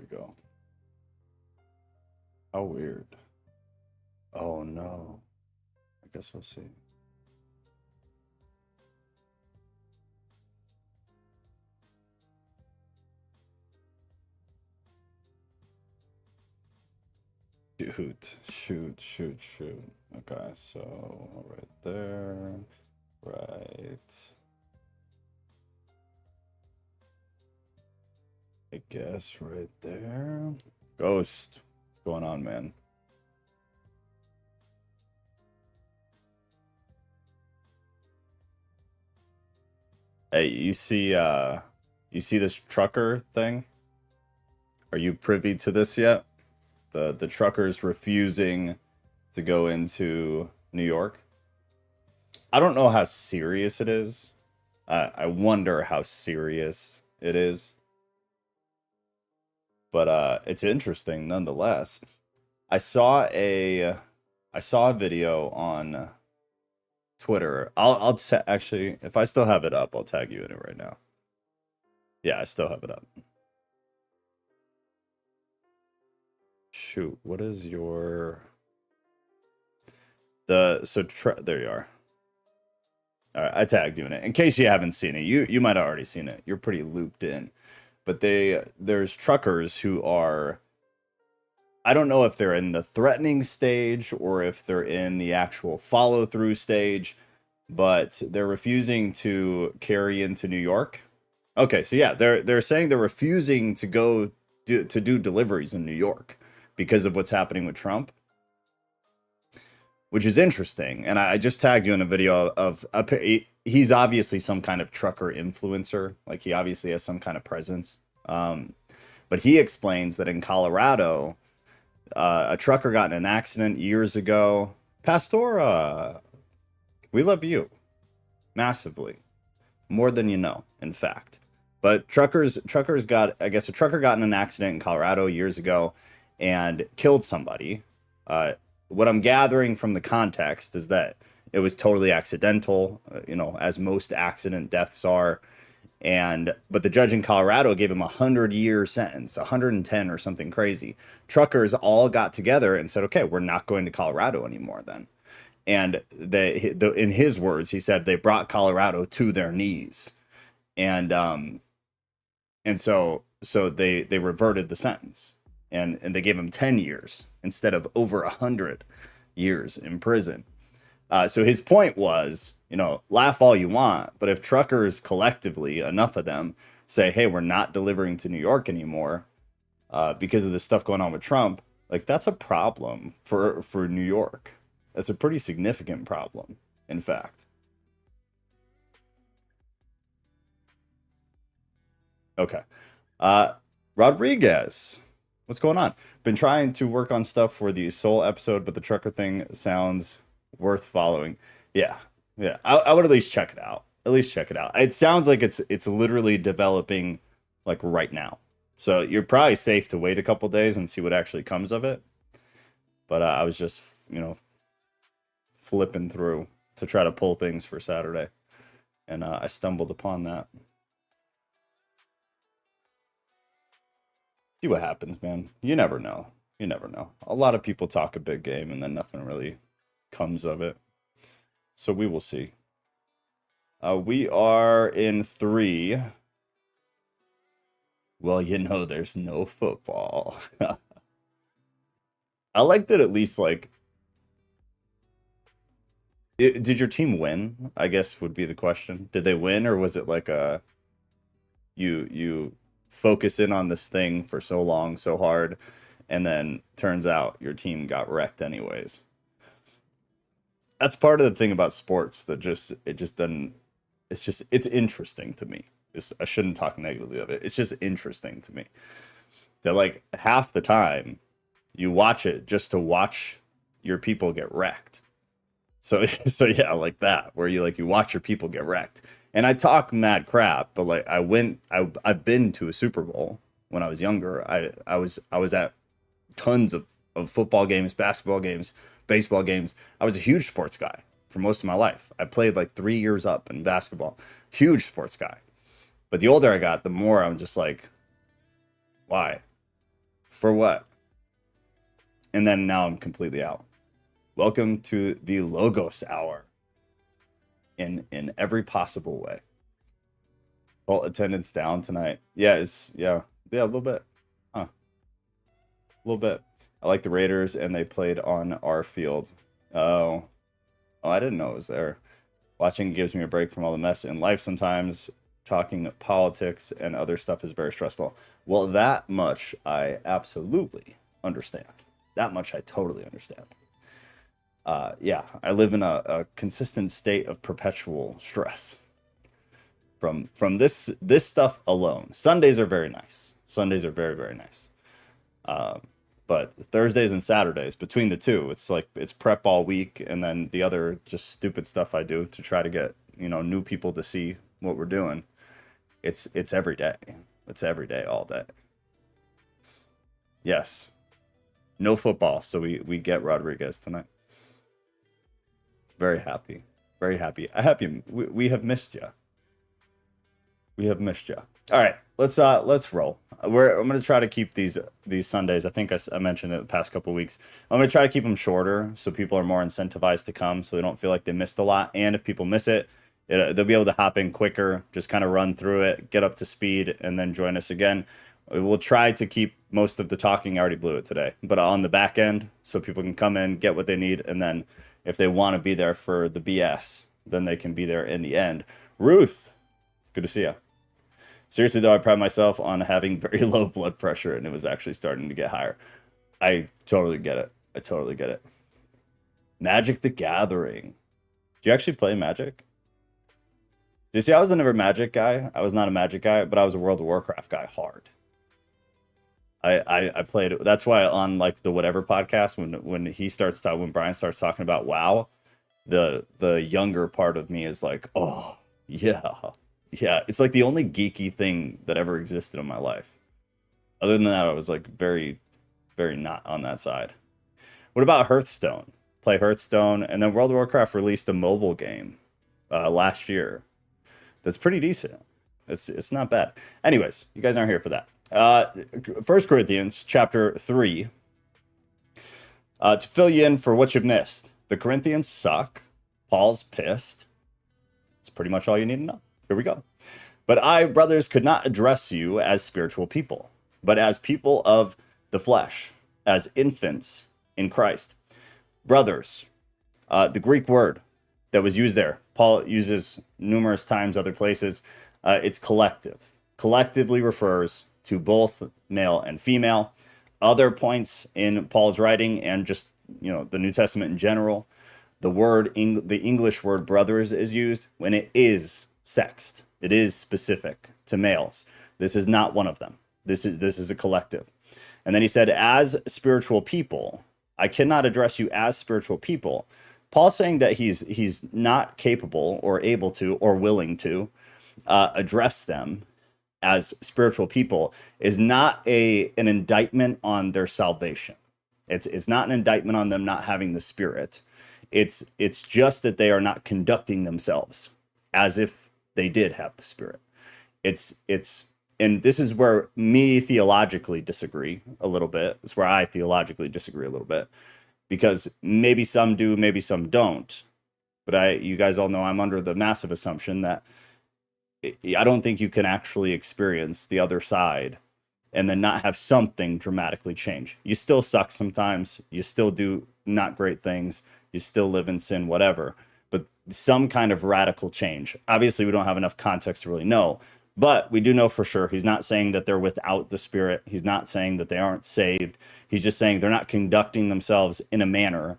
we go. How weird. Oh no. I guess we'll see. Shoot. Okay, so right there. Right. I guess right there. Ghost. What's going on, man? Hey, you see this trucker thing? Are you privy to this yet? The truckers refusing to go into New York. I don't know how serious it is. I wonder how serious it is. But it's interesting nonetheless. I saw a video on Twitter. Actually, if I still have it up, I'll tag you in it right now. Yeah, I still have it up. Shoot, what is your there you are. All right, I tagged you in it. In case you haven't seen it, you might have already seen it. You're pretty looped in. But there's truckers who are, I don't know if they're in the threatening stage or if they're in the actual follow-through stage, but they're refusing to carry into New York. Okay, so yeah, they're saying they're refusing to go do deliveries in New York because of what's happening with Trump, which is interesting. And I just tagged you in a video of he's obviously some kind of trucker influencer. Like he obviously has some kind of presence. But he explains that in Colorado, a trucker got in an accident years ago. Pastora, we love you massively, more than you know, in fact. But truckers got, I guess a trucker got in an accident in Colorado years ago and killed somebody. What I'm gathering from the context is that it was totally accidental, as most accident deaths are. But the judge in Colorado gave him a 100-year sentence, 110 or something crazy. Truckers all got together and said, okay, we're not going to Colorado anymore then. And in his words, he said they brought Colorado to their knees. And so they reverted the sentence. And they gave him 10 years instead of over 100 years in prison. So his point was, laugh all you want, but if truckers collectively, enough of them, say, hey, we're not delivering to New York anymore because of the stuff going on with Trump, like that's a problem for New York. That's a pretty significant problem, in fact. Okay. Rodriguez. What's going on? Been trying to work on stuff for the Soul episode, but the trucker thing sounds worth following. Yeah. I would at least check it out. It sounds like it's literally developing like right now. So you're probably safe to wait a couple days and see what actually comes of it. But I was just, flipping through to try to pull things for Saturday. And I stumbled upon that. See what happens, man. You never know. A lot of people talk a big game and then nothing really comes of it. So we will see. We are in 3. Well, there's no football. I like that at least, like, did your team win? I guess would be the question. Did they win, or was it like you focus in on this thing for so long, so hard, and then turns out your team got wrecked anyways? That's part of the thing about sports that it's interesting to me. I shouldn't talk negatively of it. It's just interesting to me that like half the time you watch it just to watch your people get wrecked. So yeah, like that, where you watch your people get wrecked. And I talk mad crap, but like I've been to a Super Bowl when I was younger. I was at tons of football games, basketball games, baseball games. I was a huge sports guy for most of my life. I played like 3 years up in basketball. Huge sports guy. But the older I got, the more I'm just like, why? For what? And then now I'm completely out. Welcome to the Logos Hour in every possible way. Cult attendance down tonight. Yeah, yeah, a little bit. Huh. A little bit. I like the Raiders, and they played on our field. Oh, I didn't know it was there. Watching gives me a break from all the mess in life sometimes. Talking politics and other stuff is very stressful. Well, that much I absolutely understand. That much I totally understand. Yeah, I live in a consistent state of perpetual stress from this stuff alone. Sundays are very nice. Sundays are very, very nice. But Thursdays and Saturdays, between the two, it's like it's prep all week, and then the other just stupid stuff I do to try to get, new people to see what we're doing. It's every day. It's every day, all day. Yes. No football, so we get Rodriguez tonight. Very happy. Very happy. I have you. We have missed you. We have missed you. All right, let's roll. I'm gonna try to keep these Sundays. I think I mentioned it the past couple of weeks. I'm gonna try to keep them shorter so people are more incentivized to come, so they don't feel like they missed a lot. And if people miss it, they'll be able to hop in quicker, just kind of run through it, get up to speed, and then join us again. We'll try to keep most of the talking. I already blew it today, but on the back end, so people can come in, get what they need, and then if they want to be there for the BS, then they can be there in the end. Ruth, good to see you. Seriously, though, I pride myself on having very low blood pressure, and it was actually starting to get higher. I totally get it. I totally get it. Magic the Gathering. Do you actually play Magic? Do you see, I was never a Magic guy. I was not a Magic guy, but I was a World of Warcraft guy hard. I played it. That's why on like the Whatever podcast, when Brian starts talking about WoW, the younger part of me is like, oh, yeah. Yeah, it's like the only geeky thing that ever existed in my life. Other than that, I was like very, very not on that side. What about Hearthstone? Play Hearthstone, and then World of Warcraft released a mobile game last year. That's pretty decent. It's not bad. Anyways, you guys aren't here for that. 1 Corinthians chapter 3. To fill you in for what you've missed, the Corinthians suck. Paul's pissed. It's pretty much all you need to know. Here we go. But I, brothers, could not address you as spiritual people, but as people of the flesh, as infants in Christ. Brothers, the Greek word that was used there, Paul uses numerous times other places. It's collective. Collectively refers to both male and female. Other points in Paul's writing and just, the New Testament in general, the English word brothers is used when it is sexed. It is specific to males. This is not one of them. This is a collective. And then he said, as spiritual people, I cannot address you as spiritual people. Paul's saying that he's not capable or able to or willing to address them as spiritual people is not an indictment on their salvation. It's not an indictment on them not having the Spirit. It's just that they are not conducting themselves as if they did have the Spirit. And this is where me theologically disagree a little bit. It's where I theologically disagree a little bit, because maybe some do, maybe some don't. But you guys all know I'm under the massive assumption that I don't think you can actually experience the other side and then not have something dramatically change. You still suck sometimes. You still do not great things. You still live in sin, whatever. But some kind of radical change. Obviously, we don't have enough context to really know. But we do know for sure he's not saying that they're without the Spirit. He's not saying that they aren't saved. He's just saying they're not conducting themselves in a manner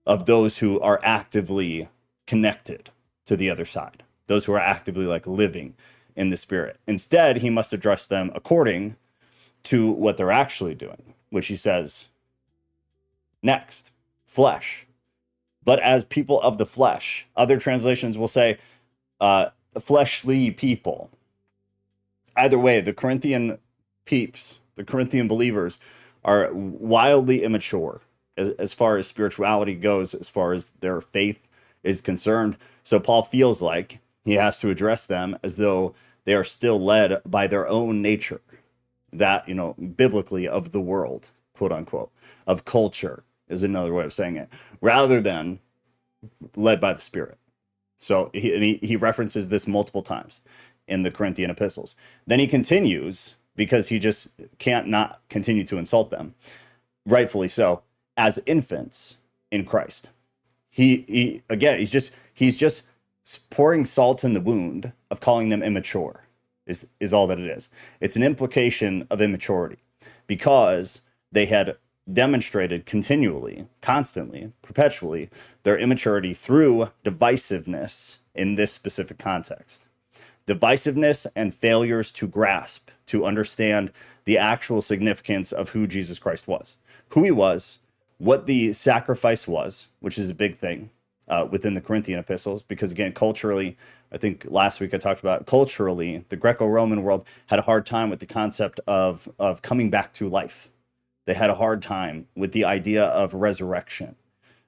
of those who are actively connected to the other side. Those who are actively like living in the Spirit. Instead, he must address them according to what they're actually doing, which he says next, flesh. But as people of the flesh, other translations will say fleshly people. Either way, the Corinthian peeps, the Corinthian believers are wildly immature as far as spirituality goes, as far as their faith is concerned. So Paul feels like he has to address them as though they are still led by their own nature. that, biblically, of the world, quote unquote, of culture is another way of saying it, rather than led by the Spirit. So he references this multiple times in the Corinthian epistles. Then he continues, because he just can't not continue to insult them, rightfully so, as infants in Christ. He again, he's just pouring salt in the wound of calling them immature, is all that it is. It's an implication of immaturity, because they had demonstrated continually, constantly, perpetually their immaturity through divisiveness in this specific context. Divisiveness and failures to grasp, to understand the actual significance of who Jesus Christ was, who he was, what the sacrifice was, which is a big thing within the Corinthian epistles, because again, culturally, I think last week I talked about culturally, the Greco-Roman world had a hard time with the concept of coming back to life. They had a hard time with the idea of resurrection.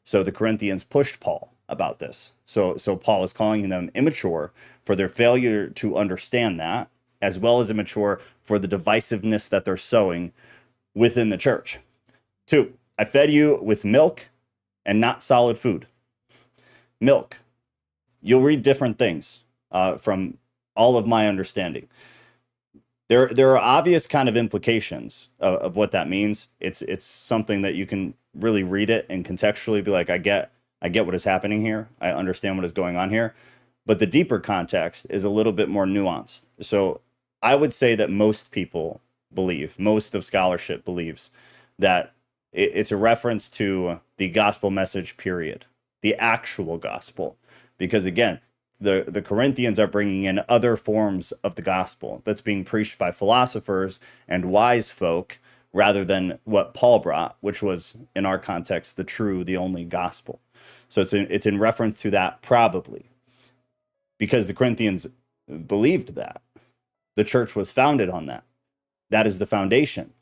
So the Corinthians pushed Paul about this. So Paul is calling them immature for their failure to understand that, as well as immature for the divisiveness that they're sowing within the church. 2, I fed you with milk and not solid food. Milk. You'll read different things from all of my understanding. There are obvious kind of implications of what that means. It's something that you can really read it and contextually be like, I get what is happening here. I understand what is going on here. But the deeper context is a little bit more nuanced. So I would say that most people believe, most of scholarship believes, that it's a reference to the gospel message, period, the actual gospel. Because again, the Corinthians are bringing in other forms of the gospel that's being preached by philosophers and wise folk, rather than what Paul brought, which was, in our context, the only gospel. So it's in reference to that, probably, because the Corinthians believed that. The church was founded on that. That is the foundation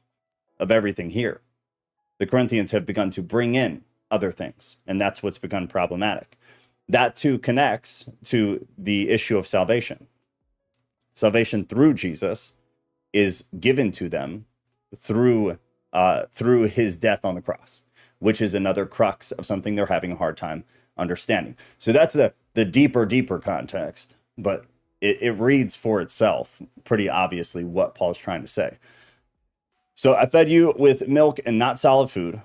of everything here. The Corinthians have begun to bring in other things, and that's what's begun problematic. That too connects to the issue of salvation. Salvation through Jesus is given to them through his death on the cross, which is another crux of something they're having a hard time understanding. So that's the deeper context, but it reads for itself pretty obviously what Paul's trying to say. So I fed you with milk and not solid food,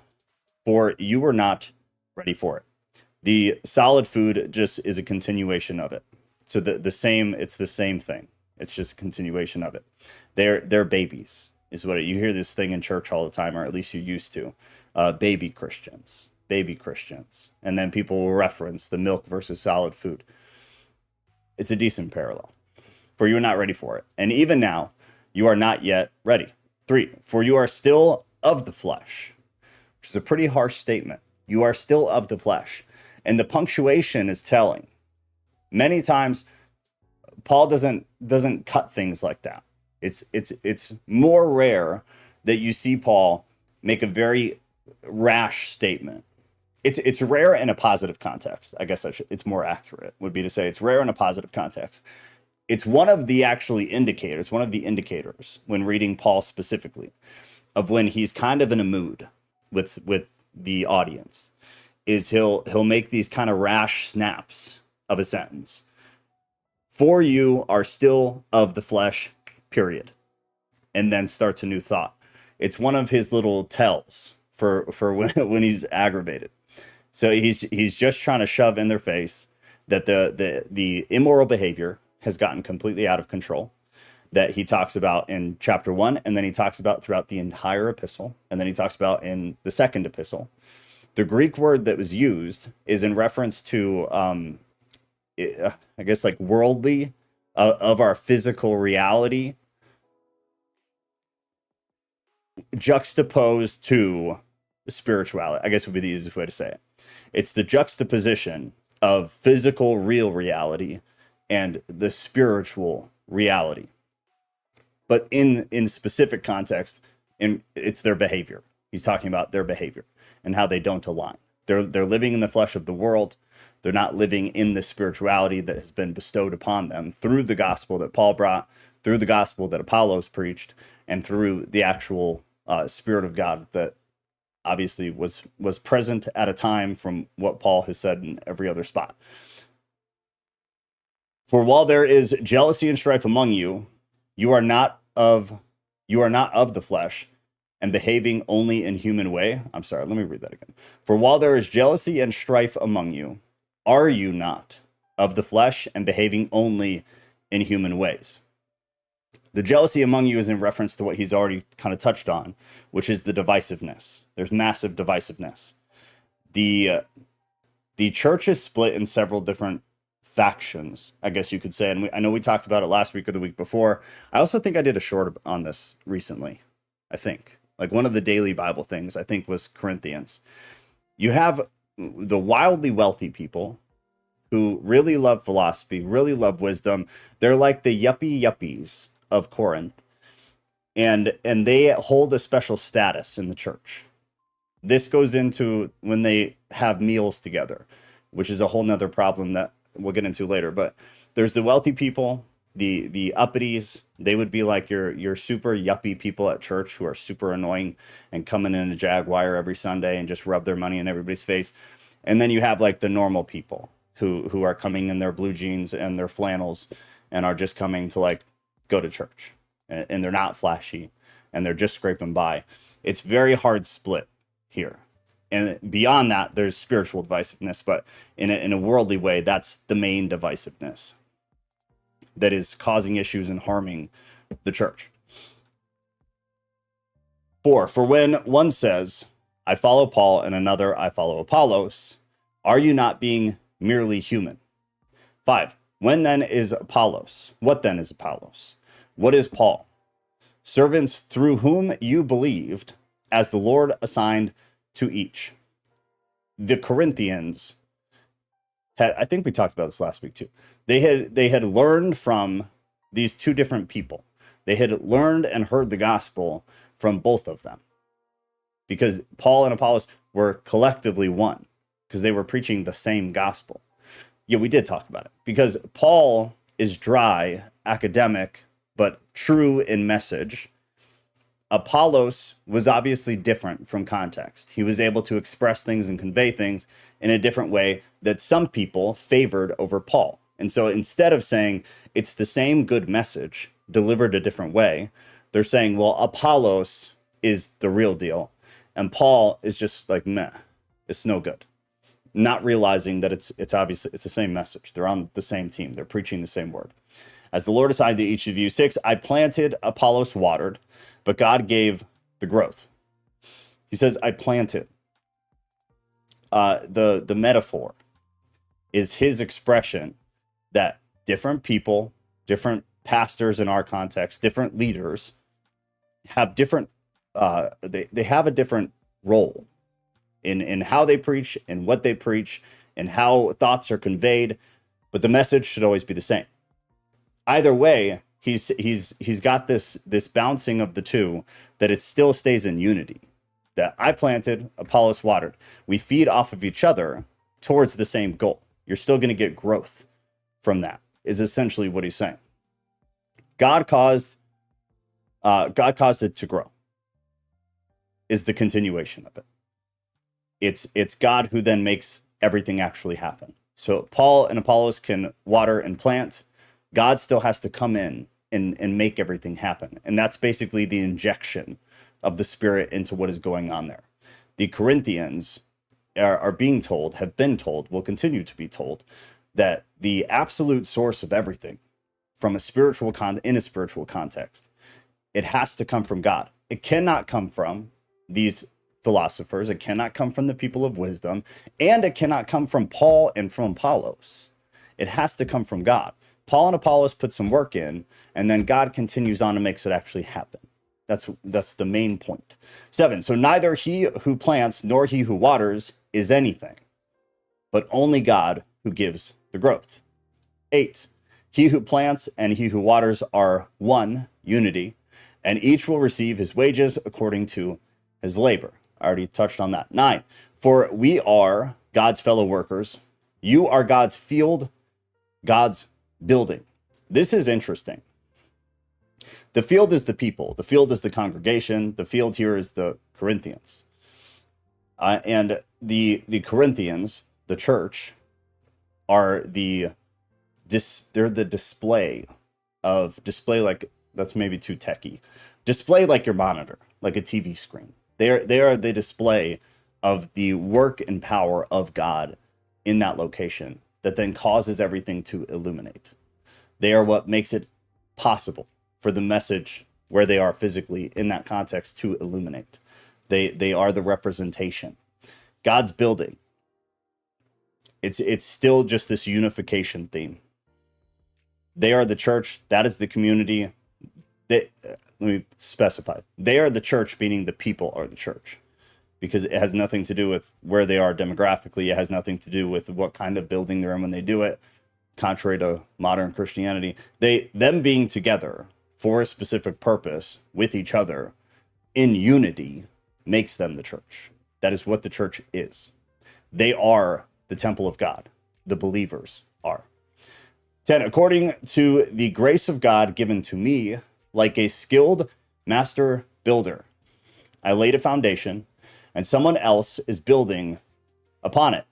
for you were not ready for it. The solid food just is a continuation of it. So it's the same thing. It's just a continuation of it. They're babies, is what you hear this thing in church all the time, or at least you used to. Baby Christians. And then people will reference the milk versus solid food. It's a decent parallel. For you are not ready for it. And even now, you are not yet ready. 3, for you are still of the flesh, which is a pretty harsh statement. You are still of the flesh. And the punctuation is telling. Many times, Paul doesn't cut things like that. It's more rare that you see Paul make a very rash statement. It's rare in a positive context. I guess it's more accurate would be to say it's rare in a positive context. It's one of the indicators when reading Paul specifically of when he's kind of in a mood with the audience. Is he'll make these kind of rash snaps of a sentence. For you are still of the flesh, period. And then starts a new thought. It's one of his little tells for when he's aggravated. So he's just trying to shove in their face that the immoral behavior has gotten completely out of control, that he talks about in chapter 1, and then he talks about throughout the entire epistle, and then he talks about in the second epistle. The Greek word that was used is in reference to, I guess, like worldly, of our physical reality, juxtaposed to spirituality, I guess would be the easiest way to say it. It's the juxtaposition of physical, real reality and the spiritual reality. But in specific context, it's their behavior. He's talking about their behavior and how they don't align. They're living in the flesh of the world. They're not living in the spirituality that has been bestowed upon them through the gospel that Paul brought, through the gospel that Apollos preached, and through the actual Spirit of God that obviously was present at a time from what Paul has said in every other spot. For while there is jealousy and strife among you, you are not of the flesh, and behaving only in human way. I'm sorry, let me read that again. For while there is jealousy and strife among you, are you not of the flesh and behaving only in human ways? The jealousy among you is in reference to what he's already kind of touched on, which is the divisiveness. There's massive divisiveness. The church is split in several different factions, I guess you could say. And I know we talked about it last week or the week before. I also think I did a short on this recently. I think like one of the daily Bible things, I think, was Corinthians. You have the wildly wealthy people who really love philosophy, really love wisdom. They're like the yuppies of Corinth. And they hold a special status in the church. This goes into when they have meals together, which is a whole nother problem that we'll get into later. But there's the wealthy people, the uppities. They would be like your super yuppie people at church who are super annoying and coming in a Jaguar every Sunday and just rub their money in everybody's face. And then you have like the normal people who are coming in their blue jeans and their flannels and are just coming to like go to church, and they're not flashy and they're just scraping by. It's very hard split here. And beyond that, there's spiritual divisiveness, but in a worldly way, that's the main divisiveness that is causing issues and harming the church. 4, for when one says, I follow Paul, and another, I follow Apollos, are you not being merely human? 5, when then is Apollos? What then is Apollos? What is Paul? Servants through whom you believed, as the Lord assigned to each. The Corinthians had, I think we talked about this last week too. They had learned from these two different people. They had learned and heard the gospel from both of them, because Paul and Apollos were collectively one, because they were preaching the same gospel. Yeah, we did talk about it, because Paul is dry, academic, but true in message. Apollos was obviously different from context. He was able to express things and convey things in a different way that some people favored over Paul. And so instead of saying it's the same good message delivered a different way, they're saying, well, Apollos is the real deal, and Paul is just like, meh, it's no good. Not realizing that it's obviously it's the same message. They're on the same team. They're preaching the same word. As the Lord assigned to each of you. 6, I planted, Apollos watered, but God gave the growth. He says, I planted. The metaphor is his expression that different people, different pastors in our context, different leaders have different, they have a different role in how they preach and what they preach and how thoughts are conveyed, but the message should always be the same. Either way, he's got this bouncing of the two, that it still stays in unity. That I planted, Apollos watered. We feed off of each other towards the same goal. You're still going to get growth from that, is essentially what he's saying. God caused it to grow, is the continuation of it. It's God who then makes everything actually happen. So Paul and Apollos can water and plant. God still has to come in and make everything happen. And that's basically the injection of the Spirit into what is going on there. The Corinthians are being told, have been told, will continue to be told, that the absolute source of everything from in a spiritual context, it has to come from God. It cannot come from these philosophers. It cannot come from the people of wisdom, and it cannot come from Paul and from Apollos. It has to come from God. Paul and Apollos put some work in, and then God continues on and makes it actually happen. That's the main point. 7, so neither he who plants nor he who waters is anything, but only God who gives the growth. 8, he who plants and he who waters are one, unity, and each will receive his wages according to his labor. I already touched on that. 9, for we are God's fellow workers. You are God's field, God's building. This is interesting. The field is the people. The field is the congregation. The field here is the Corinthians. And the Corinthians, the church, are they're the display like, that's maybe too techie. Display like your monitor, like a TV screen. They are the display of the work and power of God in that location that then causes everything to illuminate. They are what makes it possible for the message where they are physically in that context to illuminate. They are the representation. God's building. It's still just this unification theme. They are the church. That is the community. Let me specify. They are the church, meaning the people are the church, because it has nothing to do with where they are demographically. It has nothing to do with what kind of building they're in when they do it, contrary to modern Christianity. Them being together for a specific purpose with each other in unity makes them the church. That is what the church is. They are the temple of God. The believers are. 10, according to the grace of God given to me, like a skilled master builder, I laid a foundation, and someone else is building upon it.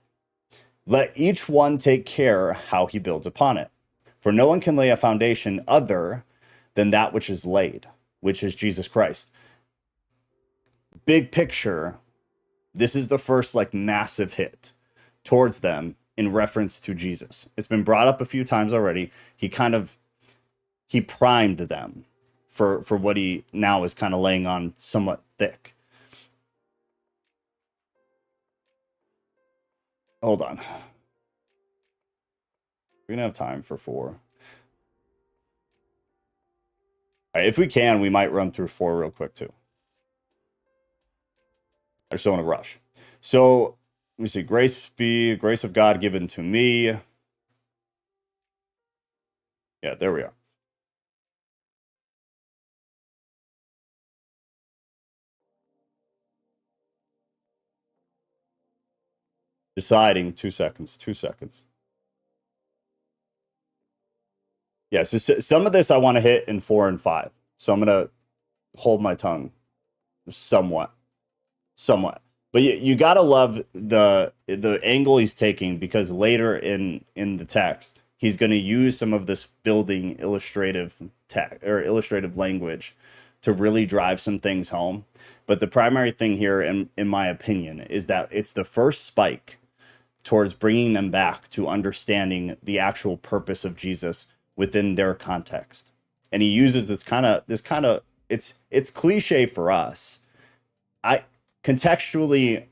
Let each one take care how he builds upon it. For no one can lay a foundation other than that which is laid, which is Jesus Christ. Big picture, this is the first like massive hit towards them in reference to Jesus. It's been brought up a few times already. He primed them for what he now is kind of laying on somewhat thick. Hold on. We're gonna have time for 4. All right, if we can, we might run through 4 real quick too. I just don't want to rush. So let me see. Grace of God given to me. Yeah, there we are. Deciding 2 seconds. 2 seconds. Yeah, so some of this I want to hit in 4 and 5. So I'm gonna hold my tongue somewhat. But you gotta love the angle he's taking, because later in the text he's going to use some of this building illustrative language to really drive some things home. But the primary thing here, in my opinion, is that it's the first spike towards bringing them back to understanding the actual purpose of Jesus within their context. And he uses this kind of it's cliche for us. Contextually,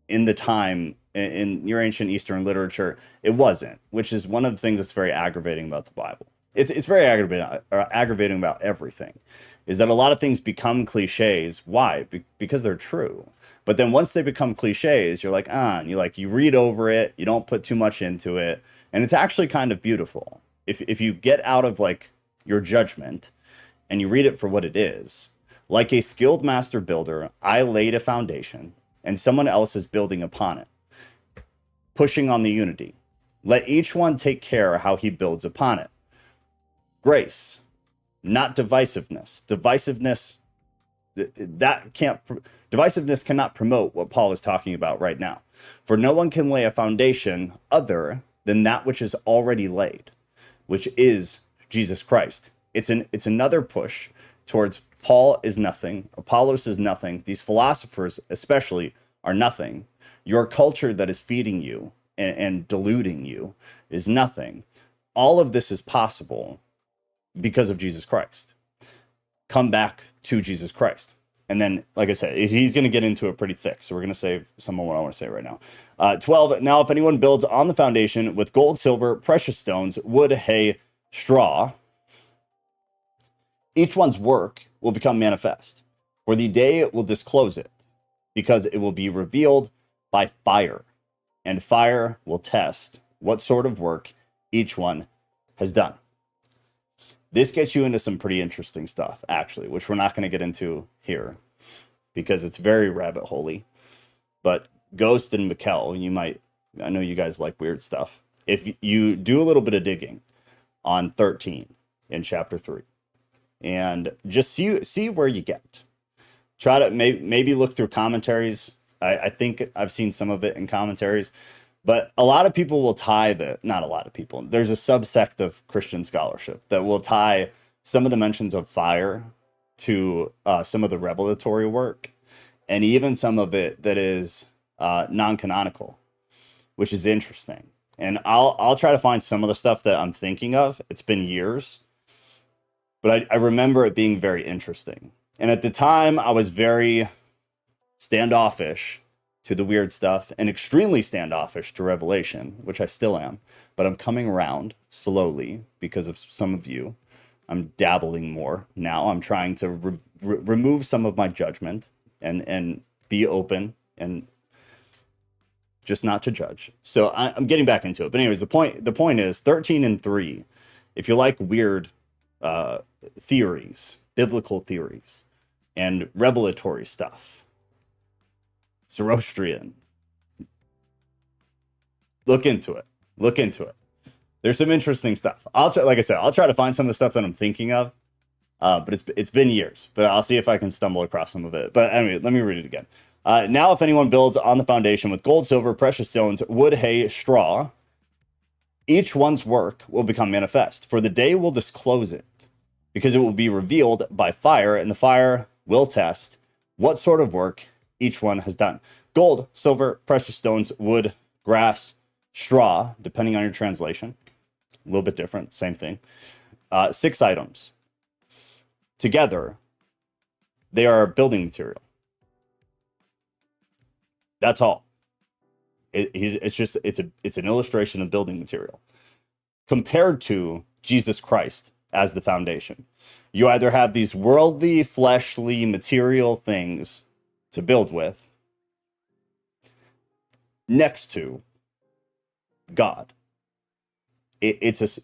in the time, in your ancient Eastern literature, it wasn't, which is one of the things that's very aggravating about the Bible. It's very aggravating about everything, is that a lot of things become cliches. Why? Because they're true. But then once they become cliches, you're like, and you read over it, you don't put too much into it, and it's actually kind of beautiful. If you get out of like your judgment and you read it for what it is. Like a skilled master builder, I laid a foundation, and someone else is building upon it, pushing on the unity. Let each one take care how he builds upon it. Grace, not divisiveness. Divisiveness cannot promote what Paul is talking about right now. For no one can lay a foundation other than that which is already laid, which is Jesus Christ. It's another push towards Paul is nothing, Apollos is nothing, these philosophers especially are nothing. Your culture that is feeding you and deluding you is nothing. All of this is possible because of Jesus Christ. Come back to Jesus Christ. And then, like I said, he's going to get into it pretty thick. So we're going to save some of what I want to say right now. 12, now if anyone builds on the foundation with gold, silver, precious stones, wood, hay, straw, each one's work will become manifest, for the day will disclose it, because it will be revealed by fire, and fire will test what sort of work each one has done. This gets you into some pretty interesting stuff, actually, which we're not going to get into here because it's very rabbit holey. But Ghost and Mikkel, I know you guys like weird stuff. if you do a little bit of digging on 13 in chapter 3 and just see where you get. Try to maybe look through commentaries. I think I've seen some of it in commentaries, but a lot of people will tie not a lot of people. There's a subsect of Christian scholarship that will tie some of the mentions of fire to some of the revelatory work, and even some of it that is non-canonical, which is interesting. And I'll try to find some of the stuff that I'm thinking of. It's been years, but I remember it being very interesting. And at the time, I was very standoffish to the weird stuff and extremely standoffish to Revelation, which I still am. But I'm coming around slowly because of some of you. I'm dabbling more now. I'm trying to remove some of my judgment and be open and just not to judge. So I'm getting back into it. But anyways, the point is 13 and 3. If you like weird theories, biblical theories, and revelatory stuff, Zoroastrian, look into it. There's some interesting stuff. Like I said, I'll try to find some of the stuff that I'm thinking of. But it's been years, but I'll see if I can stumble across some of it. But anyway, let me read it again. Now, if anyone builds on the foundation with gold, silver, precious stones, wood, hay, straw, each one's work will become manifest, for the day will disclose it, because it will be revealed by fire, and the fire will test what sort of work each one has done. Gold, silver, precious stones, wood, grass, straw, depending on your translation. A little bit different, same thing. 6 items. Together, they are building material. That's all. It's an illustration of building material compared to Jesus Christ as the foundation. You either have these worldly, fleshly, material things to build with next to God. It's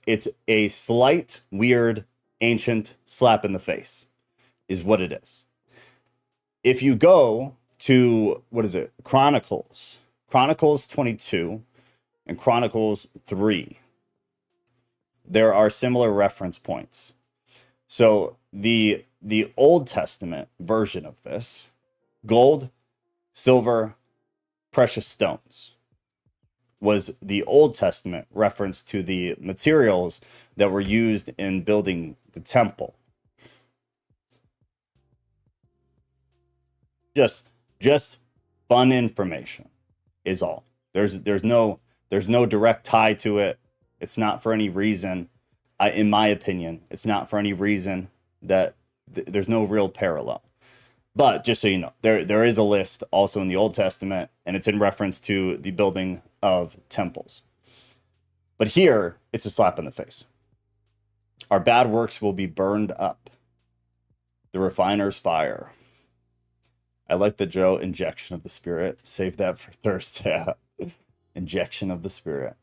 a slight, weird, ancient slap in the face is what it is. If you go to, Chronicles 22 and Chronicles 3, there are similar reference points. So the Old Testament version of this, gold, silver, precious stones, was the Old Testament reference to the materials that were used in building the temple. Just fun information is all. There's no direct tie to it. It's not for any reason, in my opinion, it's not for any reason that there's no real parallel. But just so you know, there is a list also in the Old Testament, and it's in reference to the building of temples. But here, it's a slap in the face. Our bad works will be burned up. The refiner's fire. I like the Joe injection of the Spirit. Save that for thirst. Yeah. Injection of the Spirit.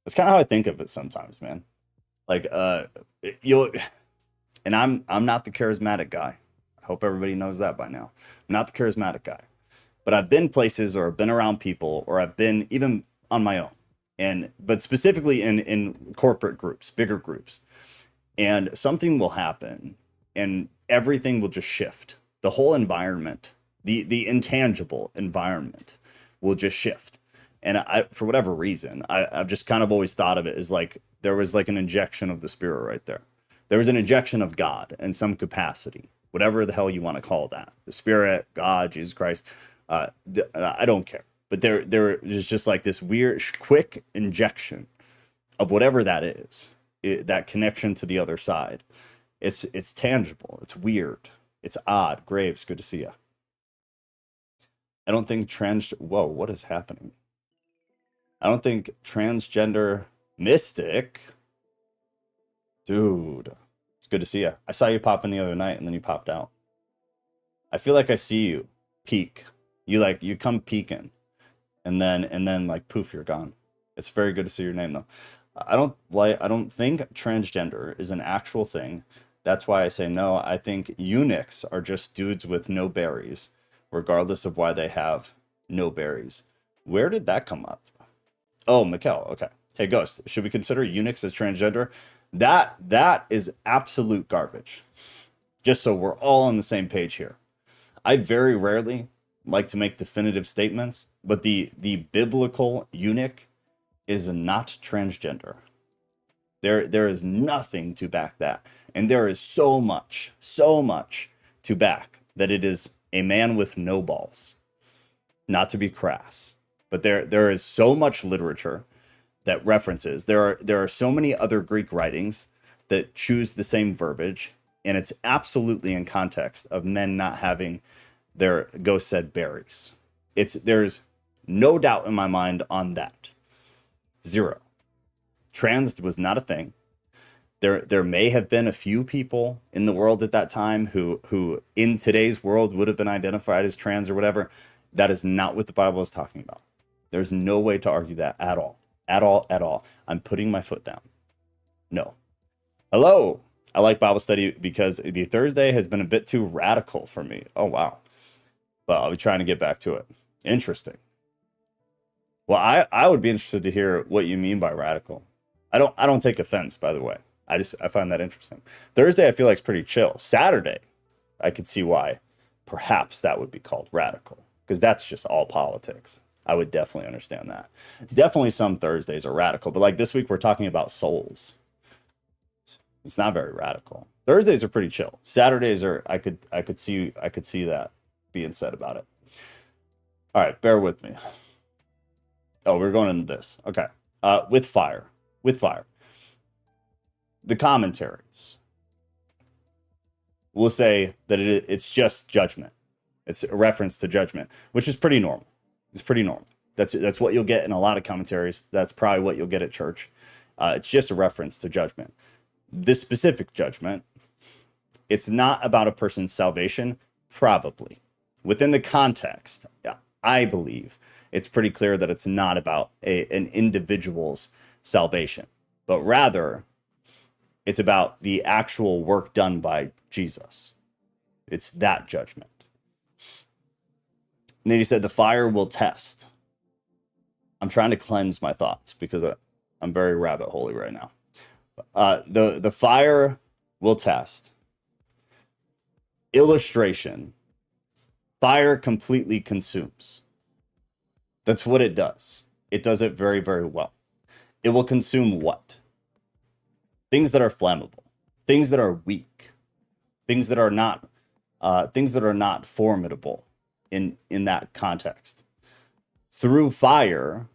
That's kind of how I think of it sometimes, man. Like, and I'm not the charismatic guy. I hope everybody knows that by now. I'm not the charismatic guy. But I've been places or been around people, or I've been even on my own. But specifically in corporate groups, bigger groups. And something will happen and everything will just shift. The whole environment, the intangible environment will just shift. And for whatever reason, I've just kind of always thought of it as like there was like an injection of the Spirit right there. There was an injection of God in some capacity, whatever the hell you want to call that. The Spirit, God, Jesus Christ. I don't care. But there is just like this weird, quick injection of whatever that is, that connection to the other side. It's tangible. It's weird. It's odd. Graves, good to see you. I don't think whoa, what is happening? I don't think transgender mystic. Dude, it's good to see you. I saw you pop in the other night and then you popped out. I feel like I see you peek. You come peeking and then like poof, you're gone. It's very good to see your name though. I don't think transgender is an actual thing. That's why I say no. I think eunuchs are just dudes with no berries, regardless of why they have no berries. Where did that come up? Oh, Mikkel. Okay. Hey, Ghost, should we consider eunuchs as transgender? That is absolute garbage. Just so we're all on the same page here. I very rarely like to make definitive statements, but the biblical eunuch is not transgender. There is nothing to back that. And there is so much to back that it is a man with no balls. Not to be crass, but there is so much literature that references. There are so many other Greek writings that choose the same verbiage, and it's absolutely in context of men not having their ghost said berries. There's no doubt in my mind on that. Zero. Trans was not a thing. There may have been a few people in the world at that time who in today's world would have been identified as trans or whatever. That is not what the Bible is talking about. There's no way to argue that at all. At all. I'm putting my foot down. No. Hello. I like Bible study because the Thursday has been a bit too radical for me. Oh, wow. Well, I'll be trying to get back to it. Interesting. Well, I would be interested to hear what you mean by radical. I don't take offense, by the way. I find that interesting. Thursday, I feel like it's pretty chill. Saturday, I could see why perhaps that would be called radical, because that's just all politics. I would definitely understand that. Definitely some Thursdays are radical, but like this week, we're talking about souls. It's not very radical. Thursdays are pretty chill. Saturdays are, I could see that being said about it. All right, bear with me. Oh, we're going into this. Okay. With fire. The commentaries will say that it's just judgment. It's a reference to judgment, which is pretty normal. It's pretty normal. That's what you'll get in a lot of commentaries. That's probably what you'll get at church. It's just a reference to judgment. This specific judgment, it's not about a person's salvation, probably. Within the context, I believe it's pretty clear that it's not about an individual's salvation, but rather it's about the actual work done by Jesus. It's that judgment. And then he said, the fire will test. I'm trying to cleanse my thoughts because I'm very rabbit holey right now. The fire will test. Illustration. Fire completely consumes. That's what it does. It does it very, very well. It will consume what? Things that are flammable, things that are weak, things that are not formidable in that context. Through fire,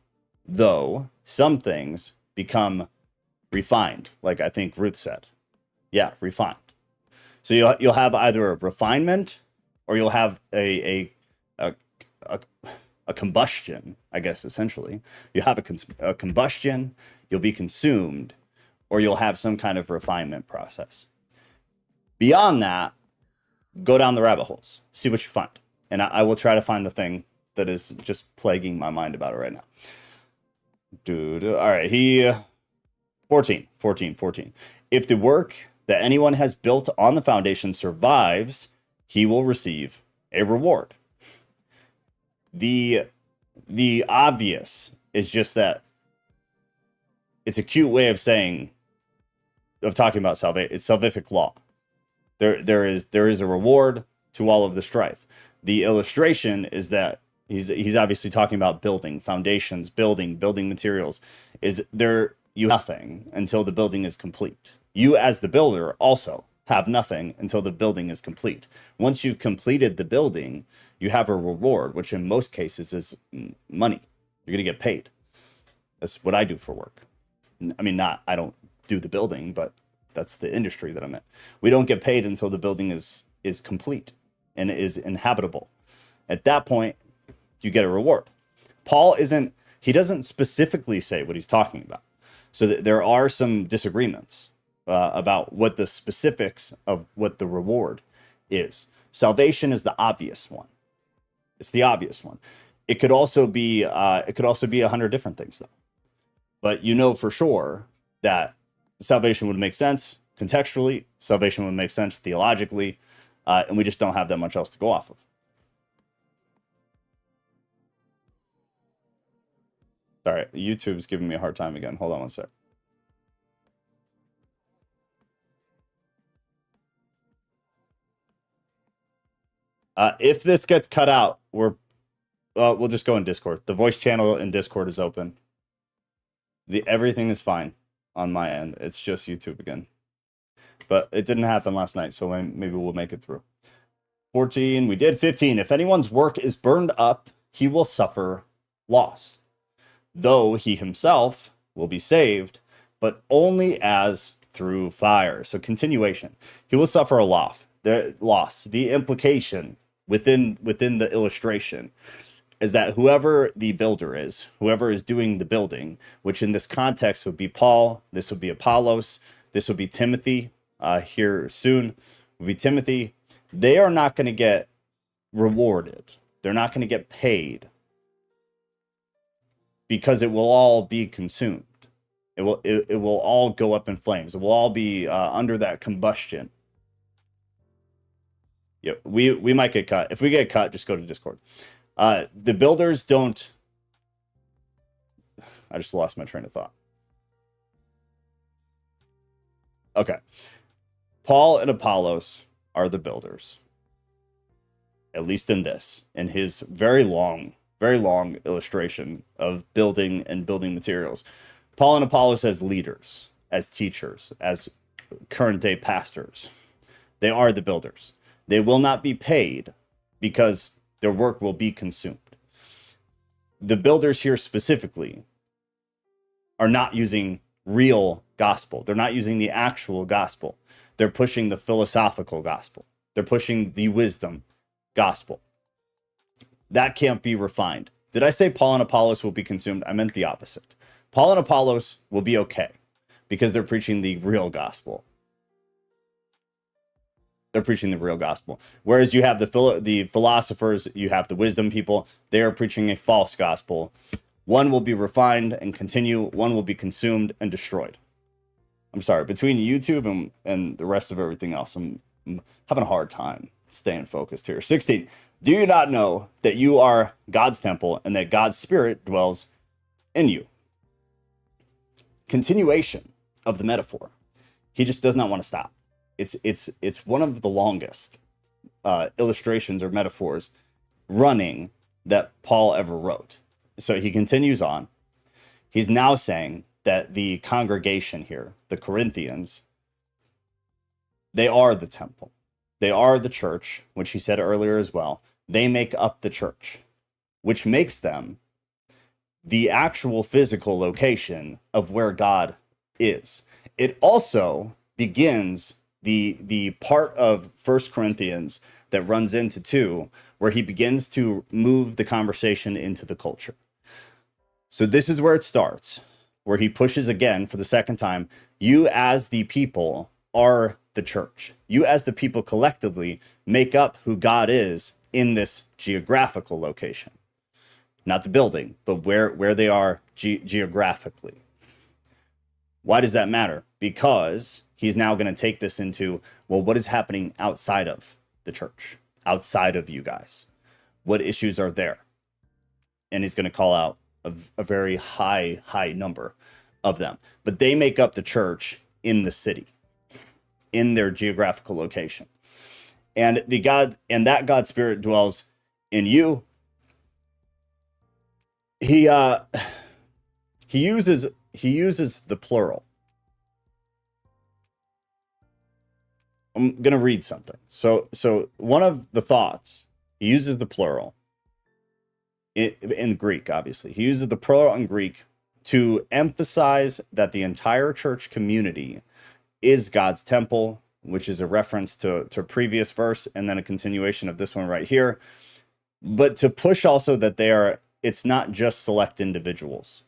though, some things become refined, like I think Ruth said. Yeah, refined. So you'll have either a refinement or you'll have a combustion, I guess, essentially. You have a combustion, you'll be consumed, or you'll have some kind of refinement process. Beyond that, go down the rabbit holes, see what you find. And I will try to find the thing that is just plaguing my mind about it right now. All right, 14. If the work that anyone has built on the foundation survives, he will receive a reward. The obvious is just that it's a cute way of talking about salvation. It's salvific law. There is a reward to all of the strife. The illustration is that he's obviously talking about building foundations, building materials. Is there you nothing until the building is complete. You as the builder also have nothing until the building is complete. Once you've completed the building, you have a reward, which in most cases is money. You're going to get paid. That's what I do for work. I mean, I don't do the building, but that's the industry that I'm in. We don't get paid until the building is complete and is inhabitable. At that point, you get a reward. Paul doesn't specifically say what he's talking about. So there are some disagreements about what the specifics of what the reward is. Salvation is the obvious one. It's the obvious one. It could also be 100 different things though. But you know for sure that salvation would make sense contextually. Salvation would make sense theologically. And we just don't have that much else to go off of. Sorry, YouTube's giving me a hard time again. Hold on one sec. If this gets cut out, we'll just go in Discord. The voice channel in Discord is open. Everything is fine on my end. It's just YouTube again. But it didn't happen last night, so maybe we'll make it through. 14, we did 15. If anyone's work is burned up, he will suffer loss, though he himself will be saved, but only as through fire. So continuation. He will suffer a loss. The implication within the illustration is that whoever the builder is, whoever is doing the building, which in this context would be Paul, this would be Apollos, this would be Timothy, here soon would be Timothy, they are not going to get rewarded. They're not going to get paid because it will all be consumed. It will all go up in flames. It will all be under that combustion. Yeah, we might get cut. If we get cut, just go to Discord. The builders don't. I just lost my train of thought. Okay. Paul and Apollos are the builders. At least in his very long illustration of building and building materials. Paul and Apollos as leaders, as teachers, as current day pastors. They are the builders. They will not be paid because their work will be consumed. The builders here specifically are not using real gospel. They're not using the actual gospel. They're pushing the philosophical gospel. They're pushing the wisdom gospel. That can't be refined. Did I say Paul and Apollos will be consumed? I meant the opposite. Paul and Apollos will be okay because they're preaching the real gospel. They're preaching the real gospel. Whereas you have the philosophers, you have the wisdom people, they are preaching a false gospel. One will be refined and continue. One will be consumed and destroyed. I'm sorry, between YouTube and the rest of everything else, I'm having a hard time staying focused here. 16, do you not know that you are God's temple and that God's spirit dwells in you? Continuation of the metaphor. He just does not want to stop. It's one of the longest illustrations or metaphors running that Paul ever wrote. So he continues on. He's now saying that the congregation here, the Corinthians, they are the temple. They are the church, which he said earlier as well. They make up the church, which makes them the actual physical location of where God is. It also begins the part of 1 Corinthians that runs into 2, where he begins to move the conversation into the culture. So this is where it starts, where he pushes again for the second time, you as the people are the church. You as the people collectively make up who God is in this geographical location. Not the building, but where they are geographically. Why does that matter? Because he's now going to take this into, well, what is happening outside of the church, outside of you guys? What issues are there? And he's going to call out a very high number of them. But they make up the church in the city, in their geographical location. And that God spirit dwells in you. He uses the plural. I'm going to read something. So one of the thoughts, he uses the plural in Greek, obviously. He uses the plural in Greek to emphasize that the entire church community is God's temple, which is a reference to a previous verse and then a continuation of this one right here. But to push also that it's not just select individuals.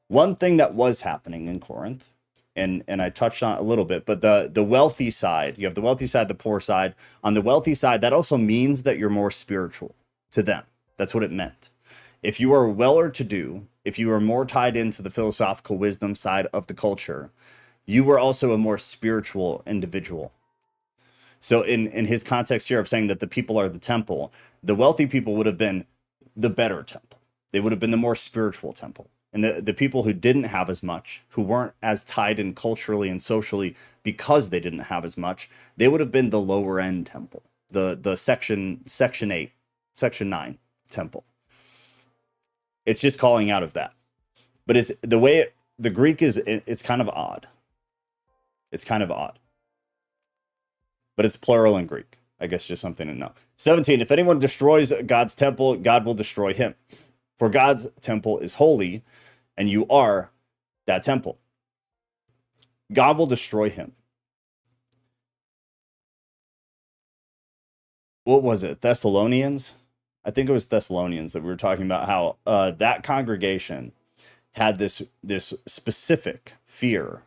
One thing that was happening in Corinth, and I touched on it a little bit, but the wealthy side, you have the wealthy side, the poor side. On the wealthy side, that also means that you're more spiritual to them. That's what it meant. If you are well-to-do, if you are more tied into the philosophical wisdom side of the culture, you were also a more spiritual individual. So in his context here of saying that the people are the temple, the wealthy people would have been the better temple. They would have been the more spiritual temple. and the people who didn't have as much, who weren't as tied in culturally and socially because they didn't have as much, they would have been the lower end temple, the section 8, section 9 temple. It's just calling out of that. But it's the way the Greek is, it's kind of odd. It's kind of odd. But it's plural in Greek. I guess just something to know. 17, if anyone destroys God's temple, God will destroy him. For God's temple is holy, and you are that temple. God will destroy him. What was it? Thessalonians? I think it was Thessalonians that we were talking about how that congregation had this specific fear,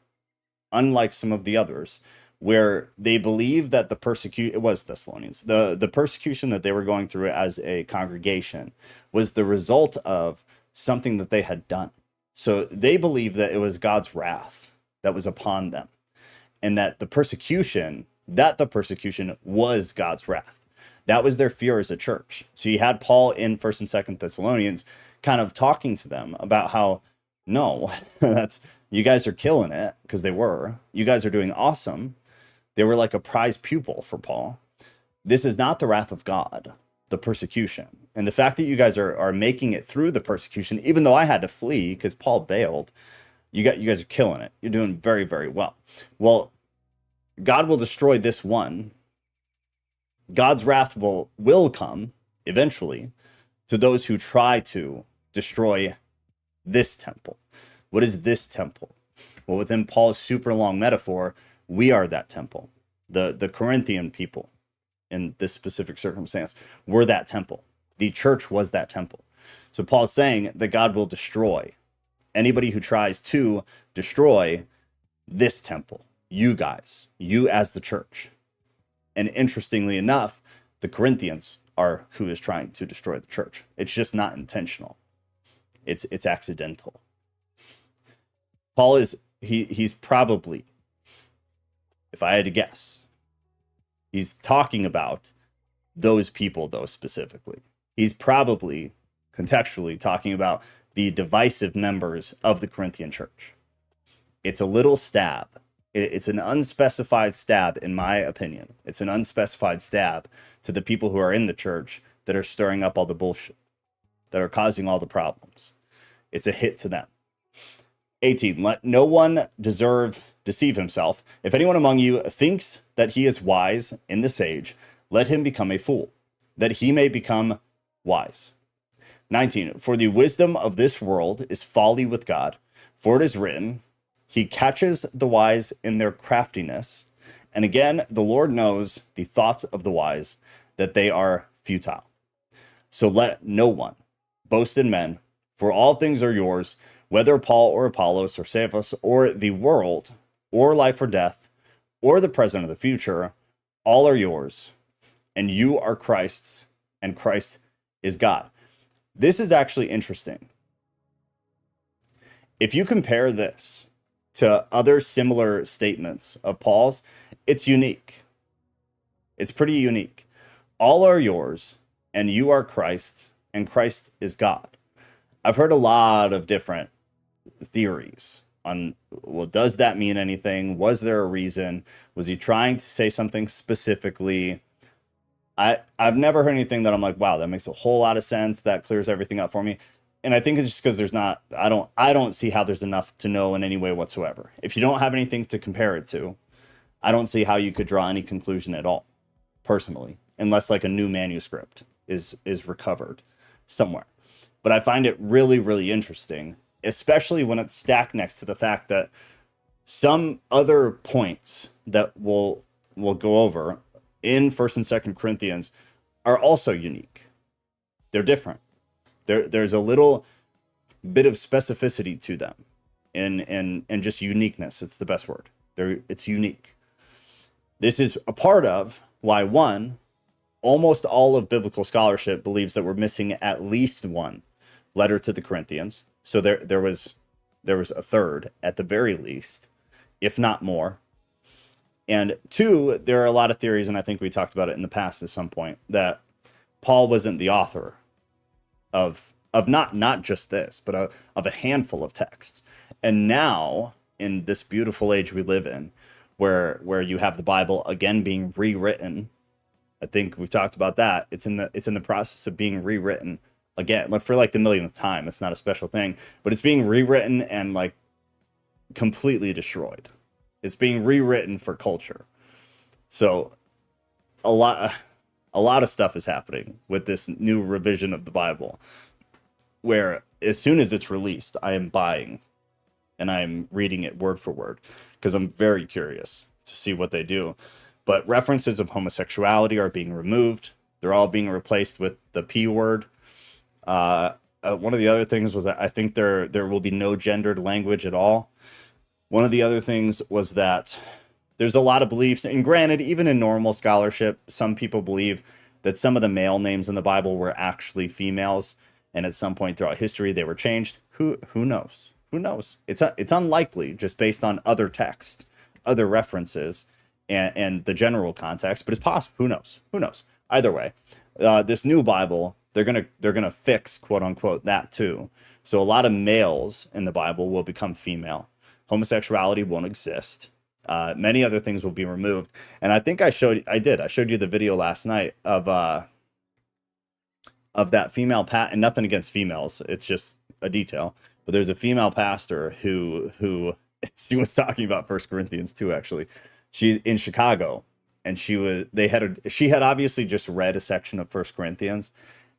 unlike some of the others, where they believed that it was Thessalonians, the persecution that they were going through as a congregation was the result of something that they had done. So they believed that it was God's wrath that was upon them, and that the persecution was God's wrath. That was their fear as a church. So you had Paul in 1st and 2nd Thessalonians kind of talking to them about how, no, you guys are killing it, because they were. You guys are doing awesome. They were like a prize pupil for Paul. This is not the wrath of God, the persecution. And the fact that you guys are making it through the persecution, even though I had to flee because Paul bailed, you guys are killing it. You're doing very, very well. Well, God will destroy this one. God's wrath will come eventually to those who try to destroy this temple. What is this temple? Well, within Paul's super long metaphor, we are that temple. The Corinthian people, in this specific circumstance, were that temple. The church was that temple. So Paul's saying that God will destroy anybody who tries to destroy this temple. You guys, you as the church. And interestingly enough, the Corinthians are who is trying to destroy the church. It's just not intentional. It's accidental. Paul he's probably, if I had to guess, he's talking about those people, though, specifically. He's probably contextually talking about the divisive members of the Corinthian church. It's a little stab. It's an unspecified stab, in my opinion. It's an unspecified stab to the people who are in the church that are stirring up all the bullshit, that are causing all the problems. It's a hit to them. 18, let no one deceive himself. If anyone among you thinks that he is wise in this age, let him become a fool, that he may become wise. 19, for the wisdom of this world is folly with God, for it is written, he catches the wise in their craftiness. And again, the Lord knows the thoughts of the wise, that they are futile. So let no one boast in men, for all things are yours, whether Paul or Apollos or Cephas or the world or life or death or the present or the future, all are yours, and you are Christ's, and Christ is God. This is actually interesting. If you compare this to other similar statements of Paul's, it's unique. It's pretty unique. All are yours, and you are Christ, and Christ is God. I've heard a lot of different theories on, well, does that mean anything? Was there a reason? Was he trying to say something specifically? I've never heard anything that I'm like, wow, that makes a whole lot of sense. That clears everything up for me. And I think it's just because there's not, I don't see how there's enough to know in any way whatsoever. If you don't have anything to compare it to, I don't see how you could draw any conclusion at all, personally, unless like a new manuscript is recovered somewhere. But I find it really, really interesting, especially when it's stacked next to the fact that some other points that we'll go over in 1st and 2nd Corinthians are also unique. They're different. There's a little bit of specificity to them, and just uniqueness. It's the best word. It's unique. This is a part of why, one, almost all of biblical scholarship believes that we're missing at least one letter to the Corinthians. So there was a third at the very least, if not more. And two, there are a lot of theories, and I think we talked about it in the past at some point, that Paul wasn't the author of of not just this, but of a handful of texts. And now in this beautiful age we live in, where you have the Bible again being rewritten. I think we've talked about that. It's in the process of being rewritten again, for like the millionth time. It's not a special thing, but it's being rewritten and like completely destroyed. It's being rewritten for culture. So a lot of stuff is happening with this new revision of the Bible, where as soon as it's released, I am buying and I'm reading it word for word because I'm very curious to see what they do. But references of homosexuality are being removed. They're all being replaced with the P word. One of the other things was that I think there will be no gendered language at all. One of the other things was that there's a lot of beliefs, and granted, even in normal scholarship, some people believe that some of the male names in the Bible were actually females, and at some point throughout history they were changed. Who knows? Who knows? It's unlikely just based on other texts, other references, and the general context, but it's possible. Who knows? Who knows? Either way, this new Bible, they're gonna fix, quote unquote, that too. So a lot of males in the Bible will become female. Homosexuality won't exist. Many other things will be removed. And I think I showed you the video last night of that female and nothing against females. It's just a detail. But there's a female pastor who she was talking about 1 Corinthians 2, actually. She's in Chicago, and she had obviously just read a section of 1 Corinthians,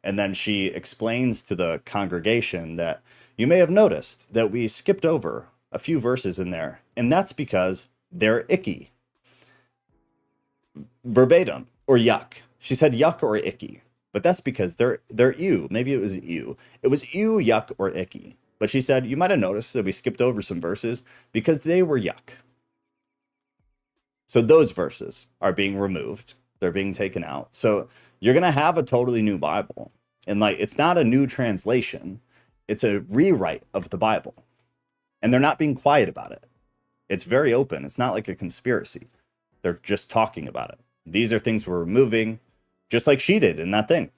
and then she explains to the congregation that you may have noticed that we skipped over a few verses in there, and that's because they're icky. Verbatim, or yuck. She said yuck or icky, but that's because they're ew. Maybe it was ew. It was ew, yuck, or icky. But she said, you might have noticed that we skipped over some verses because they were yuck. So those verses are being removed. They're being taken out. So you're going to have a totally new Bible. And like, it's not a new translation. It's a rewrite of the Bible. And they're not being quiet about it. It's very open. It's not like a conspiracy. They're just talking about it. These are things we're removing, just like she did in that thing.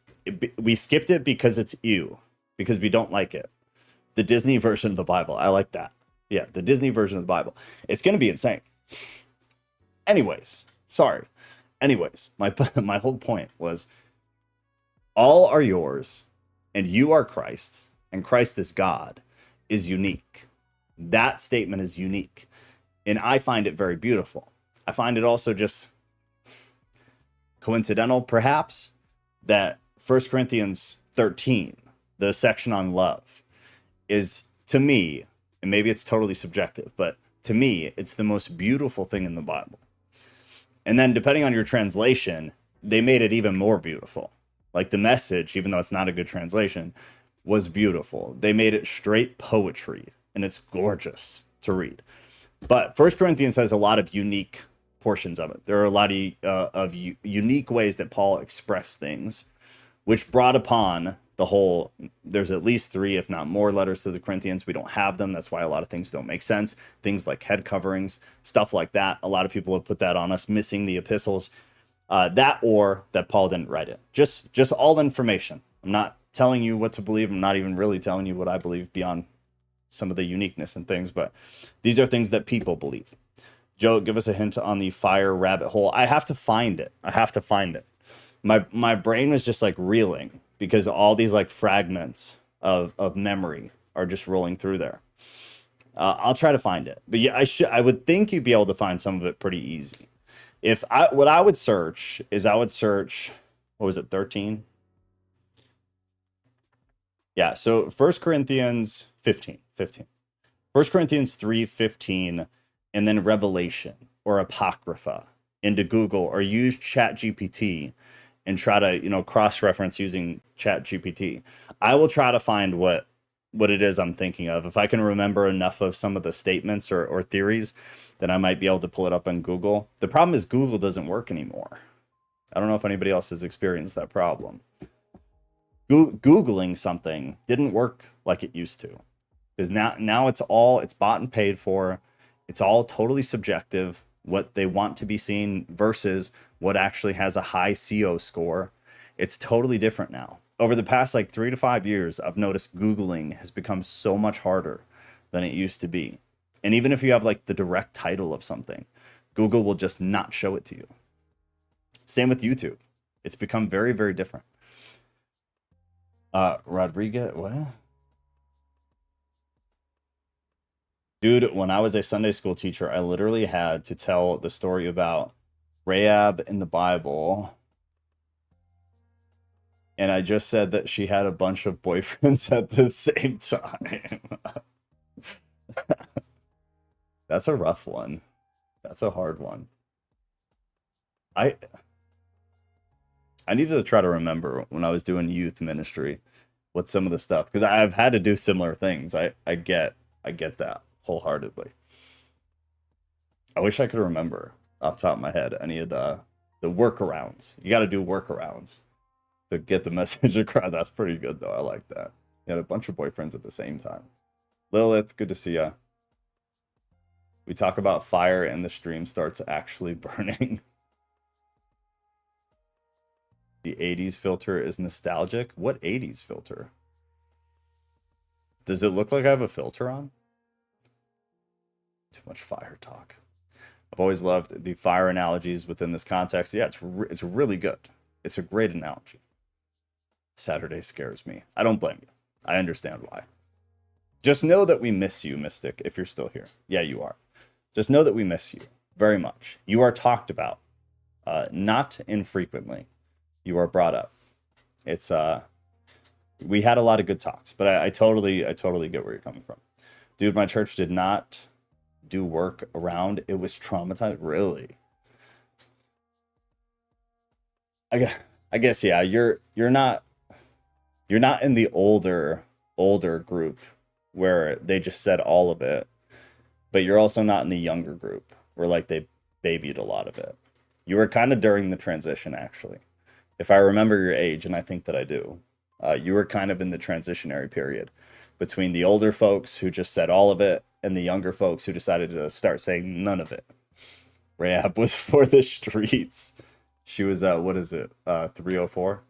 We skipped it because it's ew, because we don't like it. The Disney version of the Bible. I like that. Yeah, the Disney version of the Bible. It's going to be insane. Anyways, sorry. Anyways, my whole point was all are yours and you are Christ's and Christ is God is unique. That statement is unique. And I find it very beautiful. I find it also just coincidental, perhaps, that 1 Corinthians 13, the section on love, is, to me, and maybe it's totally subjective, but to me, it's the most beautiful thing in the Bible. And then depending on your translation, they made it even more beautiful. Like the Message, even though it's not a good translation, was beautiful. They made it straight poetry, and it's gorgeous to read. But 1 Corinthians has a lot of unique portions of it. There are a lot of unique ways that Paul expressed things, which brought upon the whole, there's at least 3, if not more, letters to the Corinthians. We don't have them. That's why a lot of things don't make sense. Things like head coverings, stuff like that. A lot of people have put that on us, missing the epistles. That or that Paul didn't write it. Just all information. I'm not telling you what to believe. I'm not even really telling you what I believe beyond some of the uniqueness and things, but these are things that people believe. Joe, give us a hint on the fire rabbit hole. I have to find it. My brain was just like reeling because all these like fragments of memory are just rolling through there. I'll try to find it, but yeah, I would think you'd be able to find some of it pretty easy. What I would search, what was it, 13? Yeah, so 1 Corinthians 15. 1 Corinthians 3:15, and then Revelation or Apocrypha into Google, or use ChatGPT and try to, cross-reference using ChatGPT. I will try to find what it is I'm thinking of. If I can remember enough of some of the statements or theories, then I might be able to pull it up on Google. The problem is Google doesn't work anymore. I don't know if anybody else has experienced that problem. Googling something didn't work like it used to. Because now it's bought and paid for. It's all totally subjective, what they want to be seen versus what actually has a high CO score. It's totally different now. over the past like 3 to 5 years, I've noticed Googling has become so much harder than it used to be. And even if you have like the direct title of something, Google will just not show it to you. Same with YouTube. It's become very, very different. Rodriguez, what? Dude, when I was a Sunday school teacher, I literally had to tell the story about Rahab in the Bible. And I just said that she had a bunch of boyfriends at the same time. That's a rough one. That's a hard one. I needed to try to remember when I was doing youth ministry what some of the stuff, because I've had to do similar things. I get that wholeheartedly. I wish I could remember off the top of my head any of the workarounds. You got to do workarounds to get the message across. That's pretty good though. I like that. You had a bunch of boyfriends at the same time. Lilith, good to see ya. We talk about fire and the stream starts actually burning. The 80s filter is nostalgic. What 80s filter? Does it look like I have a filter on? Too much fire talk. I've always loved the fire analogies within this context. Yeah, it's really good. It's a great analogy. Saturday scares me. I don't blame you. I understand why. Just know that we miss you, Mystic, if you're still here. Yeah, you are. Just know that we miss you very much. You are talked about, not infrequently. You are brought up. It's we had a lot of good talks, but I totally get where you're coming from. Dude, my church did not do work around. It was traumatized. Really? I guess yeah, you're not in the older group where they just said all of it, but you're also not in the younger group where like they babied a lot of it. You were kind of during the transition, actually. If I remember your age, and I think that I do, you were kind of in the transitionary period between the older folks who just said all of it and the younger folks who decided to start saying none of it. Rahab was for the streets. She was, what is it, 304?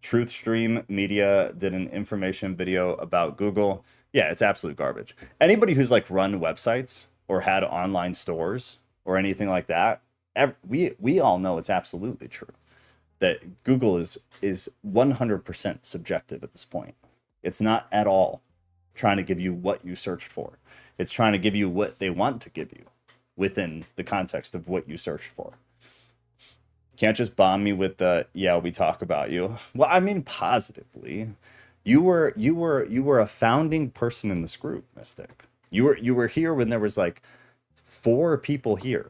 Truth Stream Media did an information video about Google. Yeah, it's absolute garbage. Anybody who's like run websites or had online stores or anything like that, we all know it's absolutely true that Google is 100% subjective at this point. It's not at all trying to give you what you searched for. It's trying to give you what they want to give you within the context of what you searched for. Can't just bomb me with the, yeah, we talk about you. Well, I mean positively. You were a founding person in this group, Mystic. You were here when there was like 4 people here.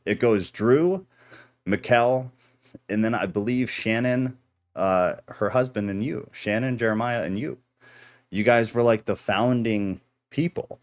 It goes Drew, Mikkel, and then I believe Shannon, her husband, and you. Shannon, Jeremiah, and you. You guys were like the founding people.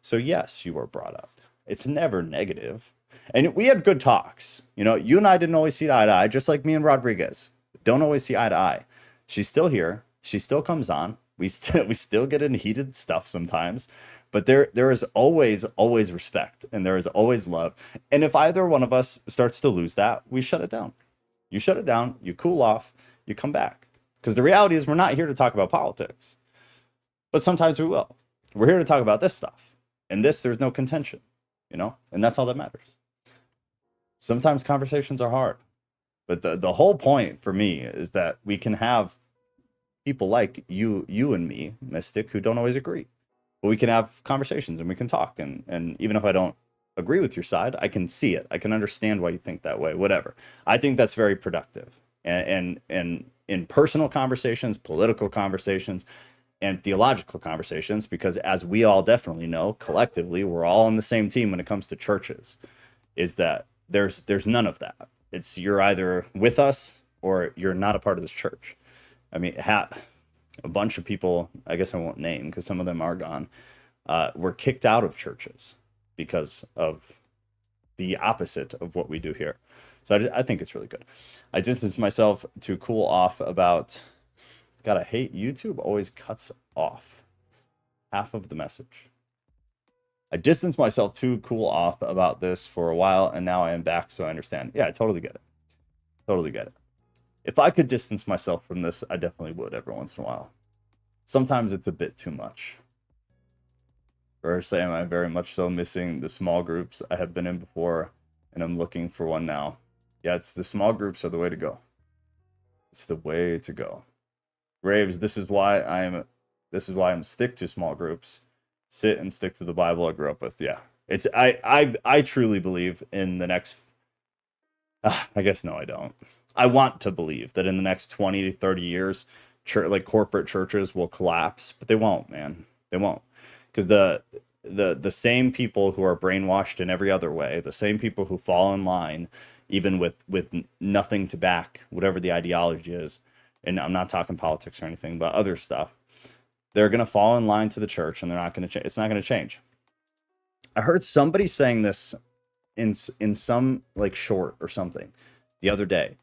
So yes, you were brought up. It's never negative. And we had good talks. You know, you and I didn't always see eye to eye, just like me and Rodriguez. Don't always see eye to eye. She's still here. She still comes on. We still get into heated stuff sometimes. But there is always respect, and there is always love. And if either one of us starts to lose that, we shut it down. You shut it down, you cool off, you come back. Because the reality is we're not here to talk about politics. But sometimes we will. We're here to talk about this stuff. And this, there's no contention, you know? And that's all that matters. Sometimes conversations are hard. But the whole point for me is that we can have people like you and me, Mystic, who don't always agree. But we can have conversations and we can talk. And even if I don't agree with your side, I can see it. I can understand why you think that way, whatever. I think that's very productive. And in personal conversations, political conversations, and theological conversations, because as we all definitely know, collectively, we're all on the same team when it comes to churches, is that there's none of that. It's you're either with us or you're not a part of this church. I mean, a bunch of people, I guess I won't name because some of them are gone, were kicked out of churches because of the opposite of what we do here. So I think it's really good. I distanced myself to cool off about, God, I hate YouTube always cuts off half of the message. I distanced myself to cool off about this for a while, and now I am back, so I understand. Yeah, I totally get it. Totally get it. if I could distance myself from this, I definitely would every once in a while. Sometimes it's a bit too much. Or say, am I very much so missing the small groups I have been in before, and I'm looking for one now? Yeah, it's the small groups are the way to go. It's the way to go. Graves, this is why I'm stick to small groups. Sit and stick to the Bible I grew up with. Yeah. It's I truly believe in the next I guess no, I don't. I want to believe that in the next 20 to 30 years, like corporate churches will collapse, but they won't, man. They won't. Because the same people who are brainwashed in every other way, the same people who fall in line, even with nothing to back whatever the ideology is, and I'm not talking politics or anything, but other stuff, they're gonna fall in line to the church, and they're not gonna change. It's not gonna change. I heard somebody saying this in some like short or something the other day,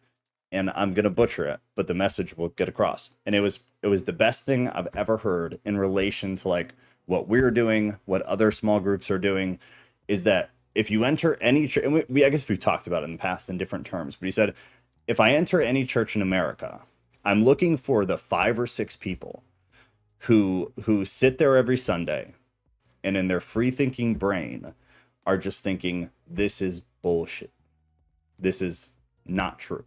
and I'm gonna butcher it, but the message will get across. And it was the best thing I've ever heard in relation to like what we're doing, what other small groups are doing, is that if you enter any church, and I guess we've talked about it in the past in different terms, but he said, if I enter any church in America, I'm looking for the 5 or 6 people who sit there every Sunday and in their free thinking brain are just thinking, this is bullshit. This is not true.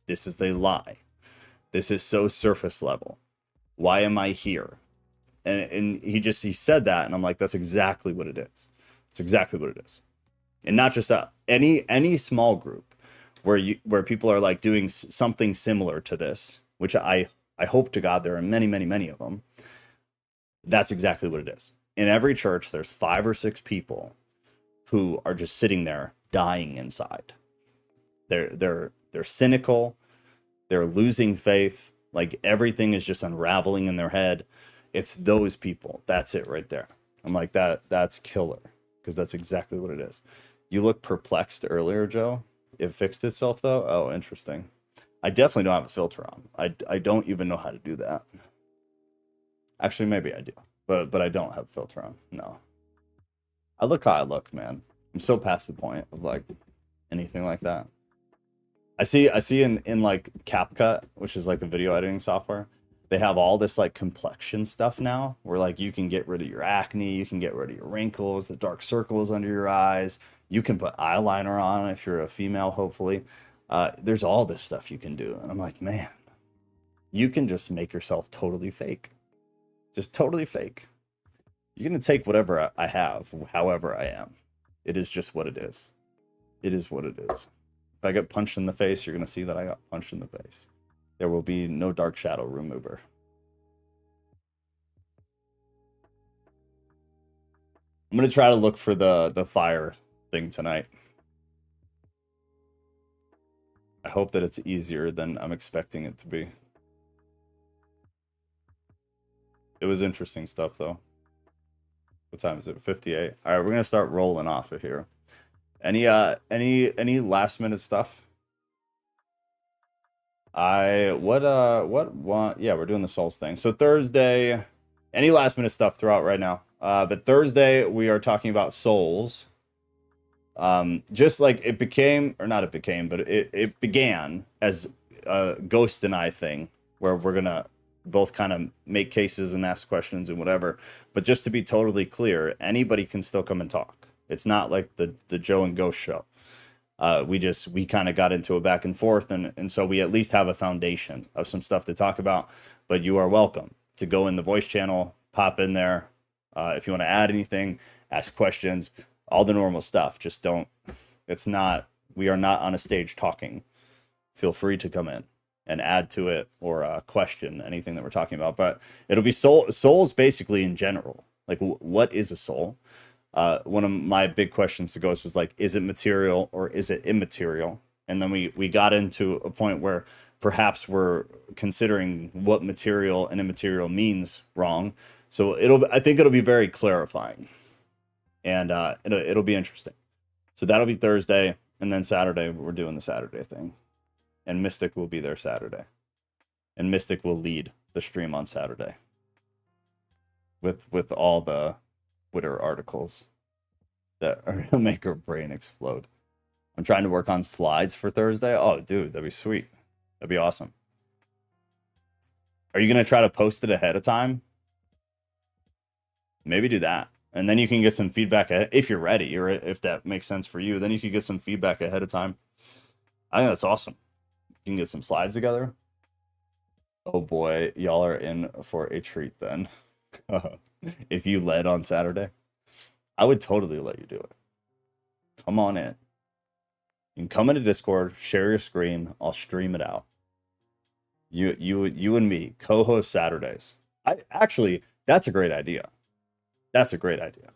This is a lie. This is so surface level. Why am I here? And he said that, and I'm like, that's exactly what it is. It's exactly what it is. And not just that. Any small group where people are like doing something similar to this, which I hope to God there are many, many, many of them. That's exactly what it is. In every church, there's 5 or 6 people who are just sitting there dying inside. They're cynical. They're losing faith. Like everything is just unraveling in their head. It's those people. That's it right there. I'm like, that's killer, because that's exactly what it is. You look perplexed earlier, Joe. It fixed itself though. Oh, interesting. I definitely don't have a filter on. I don't even know how to do that. Actually, maybe I do, but I don't have a filter on. No. I look how I look, man. I'm so past the point of like anything like that. I see in like CapCut, which is like a video editing software, they have all this like complexion stuff now where like you can get rid of your acne, you can get rid of your wrinkles, the dark circles under your eyes. You can put eyeliner on if you're a female, hopefully. There's all this stuff you can do. And I'm like, man, you can just make yourself totally fake. Just totally fake. You're going to take whatever I have, however I am. It is just what it is. It is what it is. If I get punched in the face, you're going to see that I got punched in the face. There will be no dark shadow remover. I'm going to try to look for the fire thing tonight. I hope that it's easier than I'm expecting it to be. It was interesting stuff, though. What time is it? 58. All right, we're gonna start rolling off of here. Any last minute stuff? Yeah, we're doing the Souls thing. So Thursday, any last minute stuff throughout right now. But Thursday we are talking about souls. Just like it became, or not it became, but it began as a Ghost and I thing, where we're gonna both kind of make cases and ask questions and whatever. But just to be totally clear, anybody can still come and talk. It's not like the Joe and Ghost show. We kind of got into a back and forth, and so we at least have a foundation of some stuff to talk about. But you are welcome to go in the voice channel, pop in there. If you want to add anything, ask questions, all the normal stuff. Just don't, we are not on a stage talking. Feel free to come in and add to it or question anything that we're talking about. But it'll be souls basically in general. Like, what is a soul? One of my big questions to Ghost was like, is it material or is it immaterial? And then we got into a point where perhaps we're considering what material and immaterial means wrong. So I think it'll be very clarifying, and it'll be interesting. So that'll be Thursday, and then Saturday we're doing the Saturday thing, and Mystic will be there Saturday, and Mystic will lead the stream on Saturday with all the Twitter articles that are gonna make her brain explode. I'm trying to work on slides for Thursday. Oh, dude, that'd be sweet. That'd be awesome. Are you going to try to post it ahead of time? Maybe do that. And then you can get some feedback if you're ready, or if that makes sense for you. Then you could get some feedback ahead of time. I think that's awesome. You can get some slides together. Oh boy, y'all are in for a treat then. If you led on Saturday, I would totally let you do it. Come on in. You can come into Discord, share your screen. I'll stream it out. You and me co-host Saturdays. That's a great idea. That's a great idea.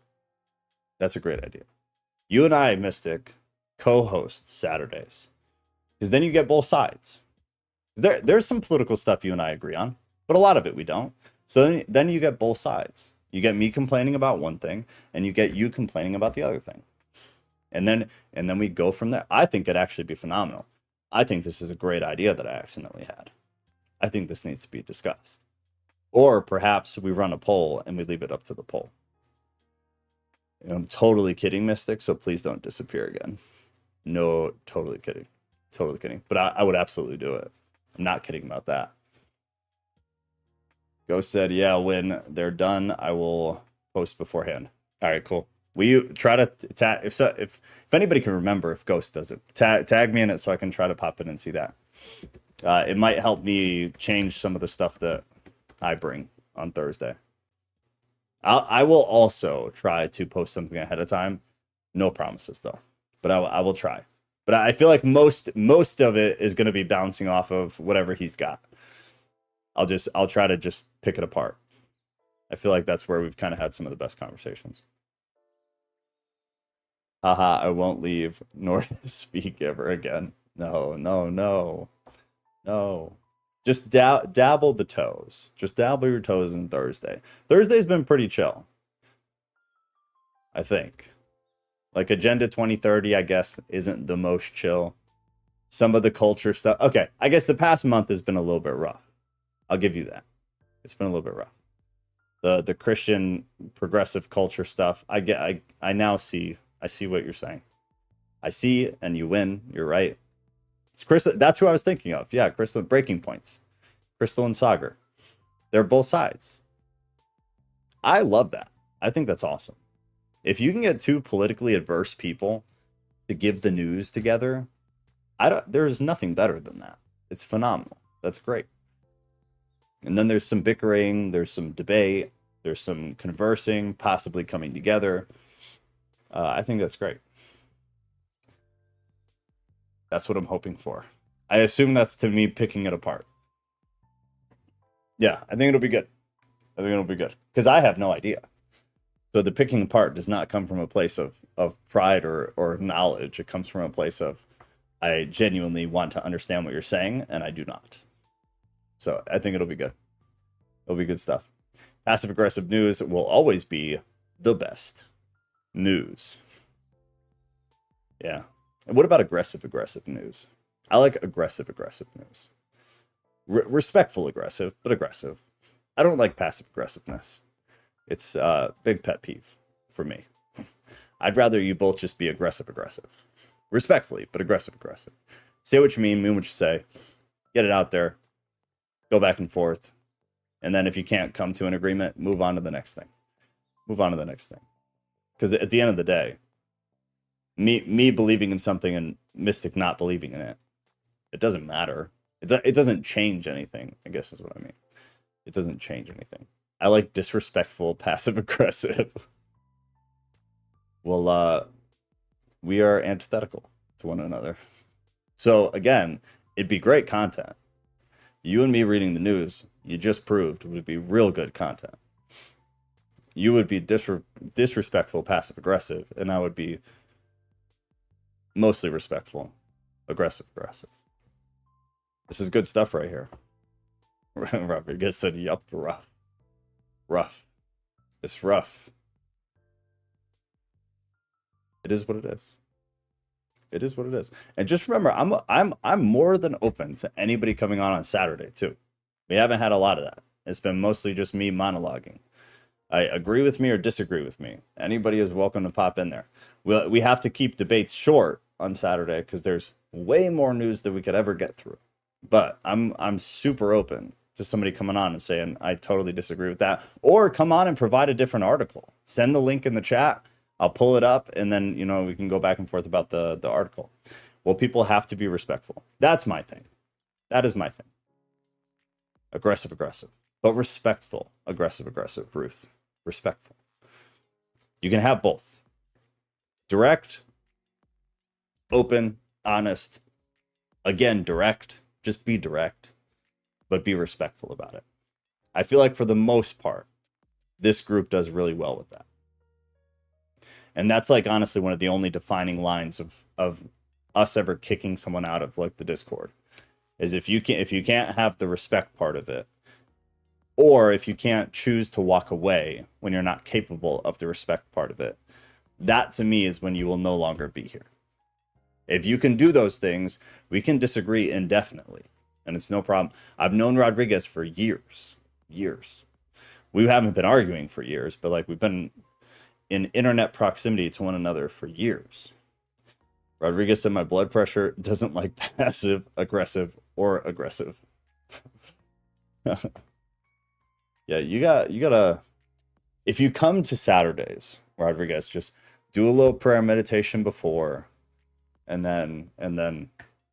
That's a great idea. You and I, Mystic, co-host Saturdays, because then you get both sides. There's some political stuff you and I agree on, but a lot of it we don't. So then you get both sides. You get me complaining about one thing, and you get you complaining about the other thing. And then we go from there. I think it'd actually be phenomenal. I think this is a great idea that I accidentally had. I think this needs to be discussed. Or perhaps we run a poll and we leave it up to the poll. I'm totally kidding, Mystic, so please don't disappear again. No, totally kidding. Totally kidding. But I would absolutely do it. I'm not kidding about that. Ghost said, yeah, when they're done, I will post beforehand. All right, cool. Will you try to tag, if anybody can remember, if Ghost does it, tag me in it so I can try to pop in and see that. It might help me change some of the stuff that I bring on Thursday. I will also try to post something ahead of time. No promises though, but I will try. But I feel like most of it is going to be bouncing off of whatever he's got. I'll try to just pick it apart. I feel like that's where we've kind of had some of the best conversations. Haha, I won't leave nor speak ever again. No. Just dabble the toes. Just dabble your toes in Thursday. Thursday's been pretty chill, I think. Like Agenda 2030, I guess, isn't the most chill. Some of the culture stuff. Okay, I guess the past month has been a little bit rough. I'll give you that. It's been a little bit rough. The Christian progressive culture stuff. I now see. I see what you're saying. I see, and you win. You're right. It's Crystal. That's who I was thinking of. Yeah, Crystal. Breaking Points. Crystal and Sagar. They're both sides. I love that. I think that's awesome. If you can get two politically adverse people to give the news together, there's nothing better than that. It's phenomenal. That's great. And then there's some bickering, there's some debate, there's some conversing, possibly coming together. I think that's great. That's what I'm hoping for. I assume that's to me picking it apart. Yeah, I think it'll be good. I think it'll be good. Because I have no idea. So the picking apart does not come from a place of pride or knowledge. It comes from a place of, I genuinely want to understand what you're saying, and I do not. So I think it'll be good. It'll be good stuff. Passive aggressive news will always be the best news. Yeah. And what about aggressive news? I like aggressive news. Respectful aggressive, but aggressive. I don't like passive aggressiveness. It's a big pet peeve for me. I'd rather you both just be aggressive. Respectfully, but aggressive. Say what you mean what you say. Get it out there. Go back and forth. And then if you can't come to an agreement, move on to the next thing. Because at the end of the day, me believing in something and Mystic not believing in it, it doesn't matter. It doesn't change anything, I guess is what I mean. It doesn't change anything. I like disrespectful, passive aggressive. Well, we are antithetical to one another. So again, it'd be great content. You and me reading the news, you just proved would be real good content. You would be disrespectful, passive aggressive, and I would be mostly respectful, aggressive. This is good stuff right here. Rodriguez said, yup, rough. It's rough. It is what it is. It is what it is. And just remember, I'm more than open to anybody coming on Saturday too. We haven't had a lot of that. It's been mostly just me monologuing. I agree with me or disagree with me. Anybody is welcome to pop in there. We have to keep debates short on Saturday because there's way more news than we could ever get through. But I'm super open to somebody coming on and saying I totally disagree with that, or come on and provide a different article. Send the link in the chat. I'll pull it up, and then we can go back and forth about the article. Well, people have to be respectful. That's my thing. That is my thing. Aggressive, but respectful. Aggressive, Ruth. Respectful. You can have both. Direct, open, honest. Again, direct. Just be direct, but be respectful about it. I feel like for the most part, this group does really well with that. And that's like honestly one of the only defining lines of us ever kicking someone out of like the Discord, is if you can't have the respect part of it, or if you can't choose to walk away when you're not capable of the respect part of it, that to me is when you will no longer be here. If you can do those things, we can disagree indefinitely, and it's no problem. I've known Rodriguez for years. We haven't been arguing for years, but like we've been in internet proximity to one another for years. Rodriguez said my blood pressure doesn't like passive, aggressive, or aggressive. Yeah, you gotta, if you come to Saturdays, Rodriguez, just do a little prayer meditation before, and then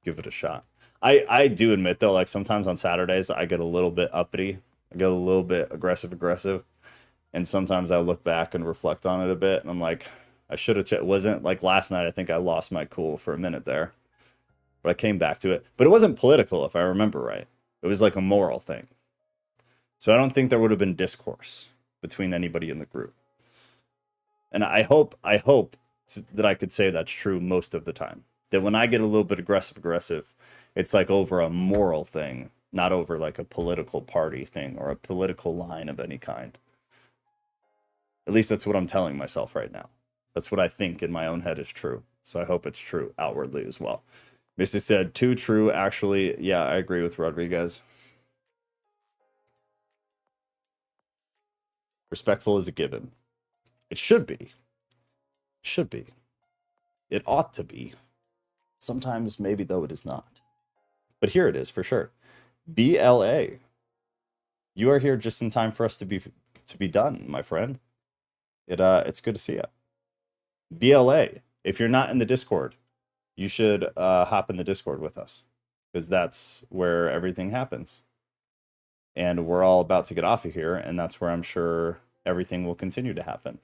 give it a shot. I do admit though, like sometimes on Saturdays I get a little bit uppity, I get a little bit aggressive, and sometimes I look back and reflect on it a bit, and I'm like, I should have checked. Wasn't like last night, I think I lost my cool for a minute there, but I came back to it. But it wasn't political, if I remember right. It was like a moral thing. So I don't think there would have been discourse between anybody in the group. And I hope that I could say that's true most of the time. That when I get a little bit aggressive, it's like over a moral thing, not over like a political party thing or a political line of any kind. At least that's what I'm telling myself right now. That's what I think in my own head is true. So I hope it's true outwardly as well. Missy said, too true, actually. Yeah, I agree with Rodriguez. Respectful is a given. It should be. Should be. It ought to be. Sometimes maybe though it is not. But here it is for sure. BLA. You are here just in time for us to be done, my friend. It's good to see you. BLA. If you're not in the Discord, you should hop in the Discord with us, because that's where everything happens. And we're all about to get off of here, and that's where I'm sure everything will continue to happen.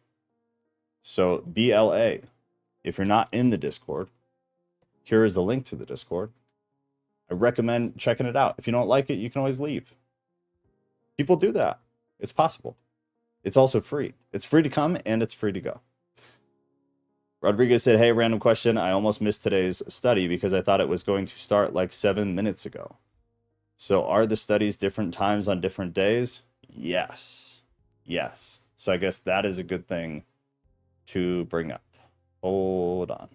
So BLA, if you're not in the Discord, here is the link to the Discord. I recommend checking it out. If you don't like it, you can always leave. People do that. It's possible. It's also free. It's free to come and it's free to go. Rodriguez said, hey, random question. I almost missed today's study because I thought it was going to start like 7 minutes ago. So are the studies different times on different days? Yes. Yes. So I guess that is a good thing to bring up. Hold on.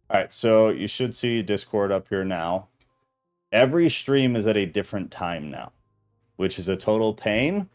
All right, so you should see Discord up here now. Every stream is at a different time now, which is a total pain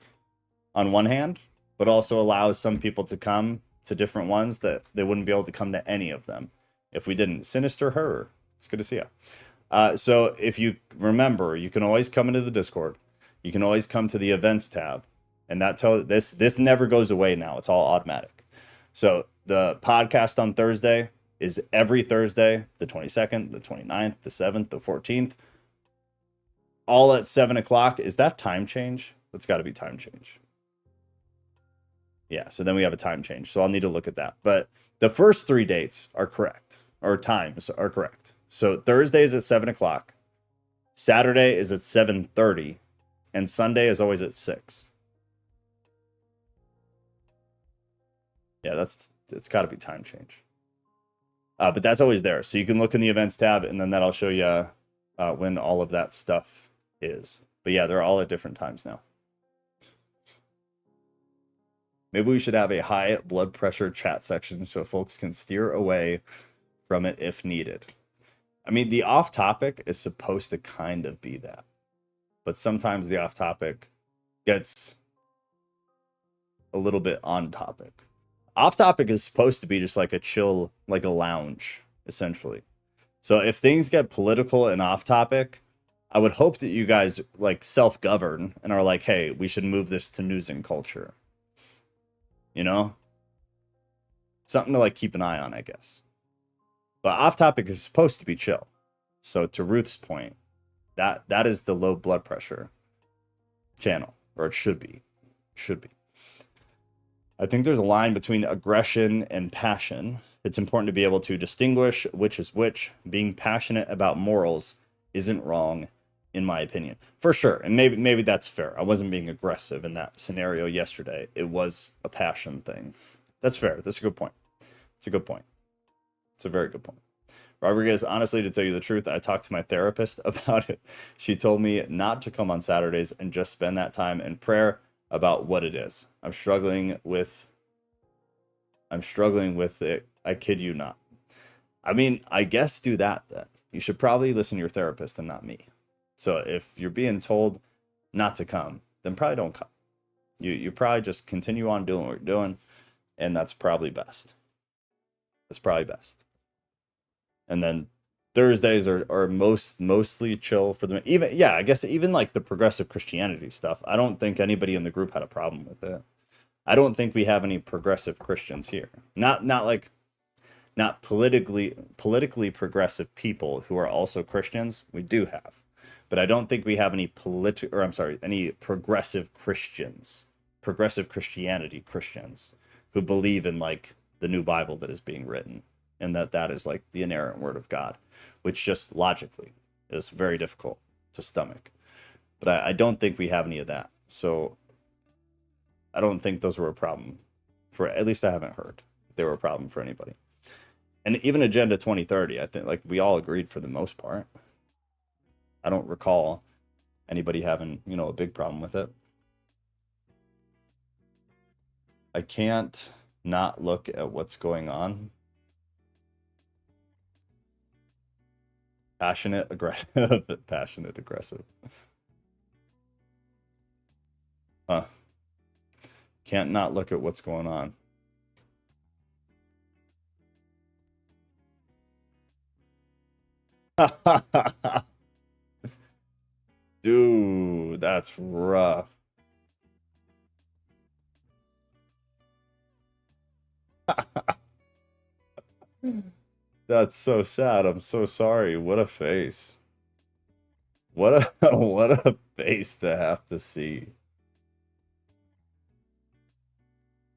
on one hand, but also allows some people to come to different ones that they wouldn't be able to come to any of them if we didn't. Sinister Her, it's good to see you. So if you remember, you can always come into the Discord. You can always come to the events tab, and that this never goes away now. It's all automatic. So the podcast on Thursday is every Thursday, the 22nd, the 29th, the 7th, the 14th, all at 7 o'clock. Is that time change? That's got to be time change. Yeah, so then we have a time change. So I'll need to look at that. But the first 3 dates are correct, or times are correct. So Thursday is at 7 o'clock. Saturday is at 7:30. And Sunday is always at 6. Yeah, it's got to be time change. But that's always there. So you can look in the events tab, and then that'll show you when all of that stuff is. But yeah, they're all at different times now. Maybe we should have a high blood pressure chat section so folks can steer away from it if needed. I mean, the off topic is supposed to kind of be that. But sometimes the off topic gets a little bit on topic. Off topic is supposed to be just like a chill, like a lounge, essentially. So if things get political and off topic, I would hope that you guys like self-govern and are like, hey, we should move this to news and culture. You know? Something to like keep an eye on, I guess. But off topic is supposed to be chill. So to Ruth's point, that is the low blood pressure channel, or it should be. Should be. I think there's a line between aggression and passion. It's important to be able to distinguish which is which. Being passionate about morals isn't wrong, in my opinion. For sure. And maybe that's fair. I wasn't being aggressive in that scenario yesterday. It was a passion thing. That's fair. That's a good point. It's a good point. It's a very good point. Rodriguez, honestly, to tell you the truth, I talked to my therapist about it. She told me not to come on Saturdays and just spend that time in prayer about what it is. I'm struggling with it. I kid you not. I mean, I guess do that then. You should probably listen to your therapist and not me. So if you're being told not to come, then probably don't come. You probably just continue on doing what you're doing, and that's probably best. That's probably best. And then Thursdays are mostly chill for them. Even, yeah, I guess even like the progressive Christianity stuff. I don't think anybody in the group had a problem with it. I don't think we have any progressive Christians here. Not politically progressive people who are also Christians. We do have, but I don't think we have any any progressive Christians, progressive Christianity Christians who believe in like the new Bible that is being written, and that is like the inerrant word of God, which just logically is very difficult to stomach. But I don't think we have any of that. So I don't think those were a problem for, at least I haven't heard they were a problem for anybody. And even Agenda 2030, I think like we all agreed for the most part. I don't recall anybody having, a big problem with it. I can't not look at what's going on. Passionate, aggressive. Passionate, aggressive. Huh. Can't not look at what's going on. Dude, that's rough. That's so sad. I'm so sorry. What a face. What a what a face to have to see.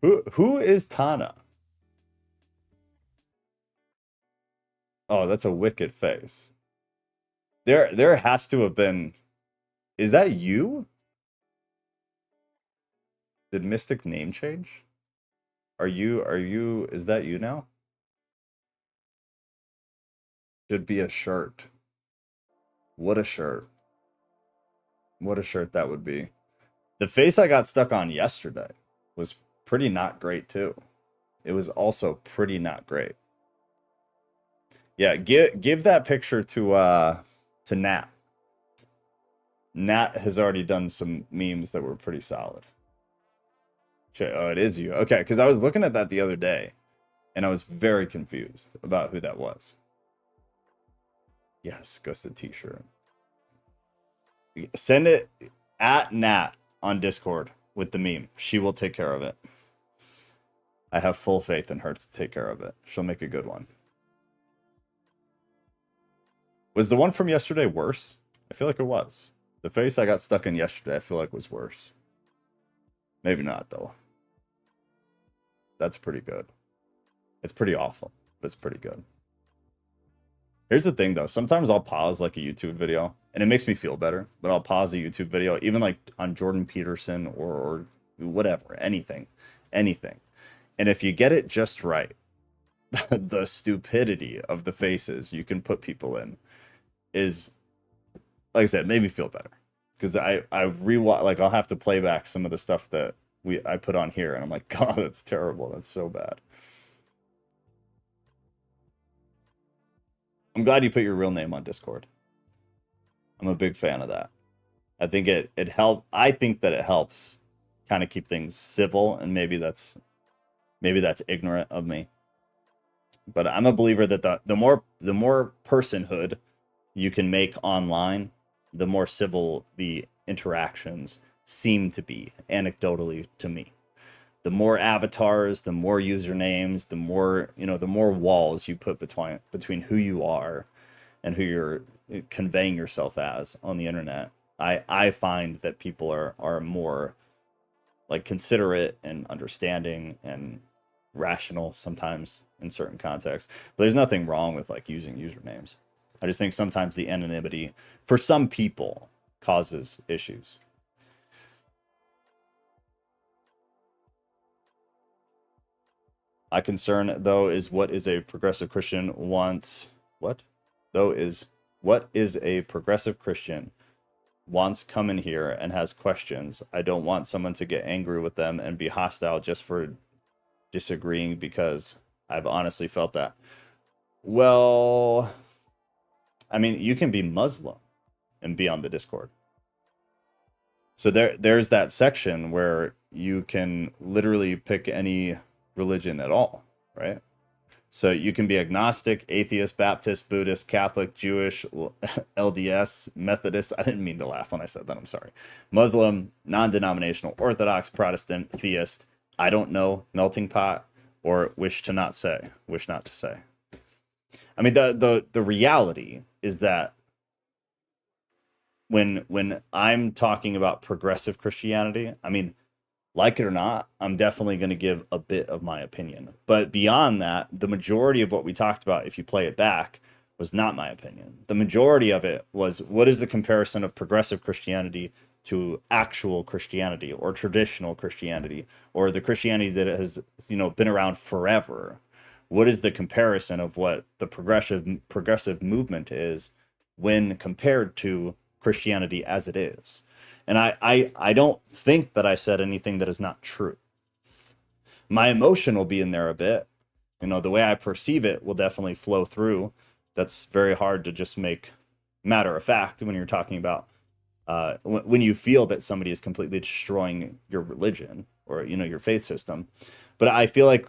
Who is Tana? Oh, that's a wicked face. There has to have been. Is that you? Did Mystic name change? Are you is that you now? Should be a shirt. What a shirt. What a shirt that would be. The face I got stuck on yesterday was pretty not great too. It was also pretty not great. Yeah, give that picture to Nat. Nat has already done some memes that were pretty solid. Oh, it is you. Okay, because I was looking at that the other day, and I was very confused about who that was. Yes, Ghosted T-shirt. Send it at Nat on Discord with the meme. She will take care of it. I have full faith in her to take care of it. She'll make a good one. Was the one from yesterday worse? I feel like it was. The face I got stuck in yesterday, I feel like was worse. Maybe not, though. That's pretty good. It's pretty awful, but it's pretty good. Here's the thing, though. Sometimes I'll pause like a YouTube video, and it makes me feel better, but I'll pause a YouTube video, even like on Jordan Peterson or whatever, anything. And if you get it just right, the stupidity of the faces you can put people in is, like I said, made me feel better. Because I rewatch, like I'll have to play back some of the stuff that I put on here, and I'm like, God, that's terrible. That's so bad. I'm glad you put your real name on Discord. I'm a big fan of that. I think it helped. I think that it helps kind of keep things civil, and maybe that's Maybe that's ignorant of me, but I'm a believer that the more personhood you can make online, the more civil the interactions seem to be, anecdotally to me. The more avatars, the more usernames, the more walls you put between who you are and who you're conveying yourself as on the internet. I find that people are more like considerate and understanding and rational sometimes in certain contexts. But there's nothing wrong with like using usernames. I just think sometimes the anonymity for some people causes issues. My concern though is what is a progressive Christian wants what is a progressive Christian wants come in here and has questions. I don't want someone to get angry with them and be hostile just for disagreeing, because I've honestly felt that. Well, I mean, you can be Muslim and be on the Discord. So there's that section where you can literally pick any religion at all, right? So you can be agnostic, atheist, Baptist, Buddhist, Catholic, Jewish, LDS, Methodist. I didn't mean to laugh when I said that. I'm sorry. Muslim, non-denominational, Orthodox, Protestant, Theist. I don't know, melting pot, or wish not to say. I mean, the reality is that when I'm talking about progressive Christianity, I mean, like it or not, I'm definitely going to give a bit of my opinion. But beyond that, the majority of what we talked about, if you play it back, was not my opinion. The majority of it was, what is the comparison of progressive Christianity to actual Christianity or traditional Christianity or the Christianity that has, been around forever? What is the comparison of what the progressive movement is when compared to Christianity as it is? And I don't think that I said anything that is not true. My emotion will be in there a bit. The way I perceive it will definitely flow through. That's very hard to just make matter of fact when you're talking about when you feel that somebody is completely destroying your religion or, your faith system. But I feel like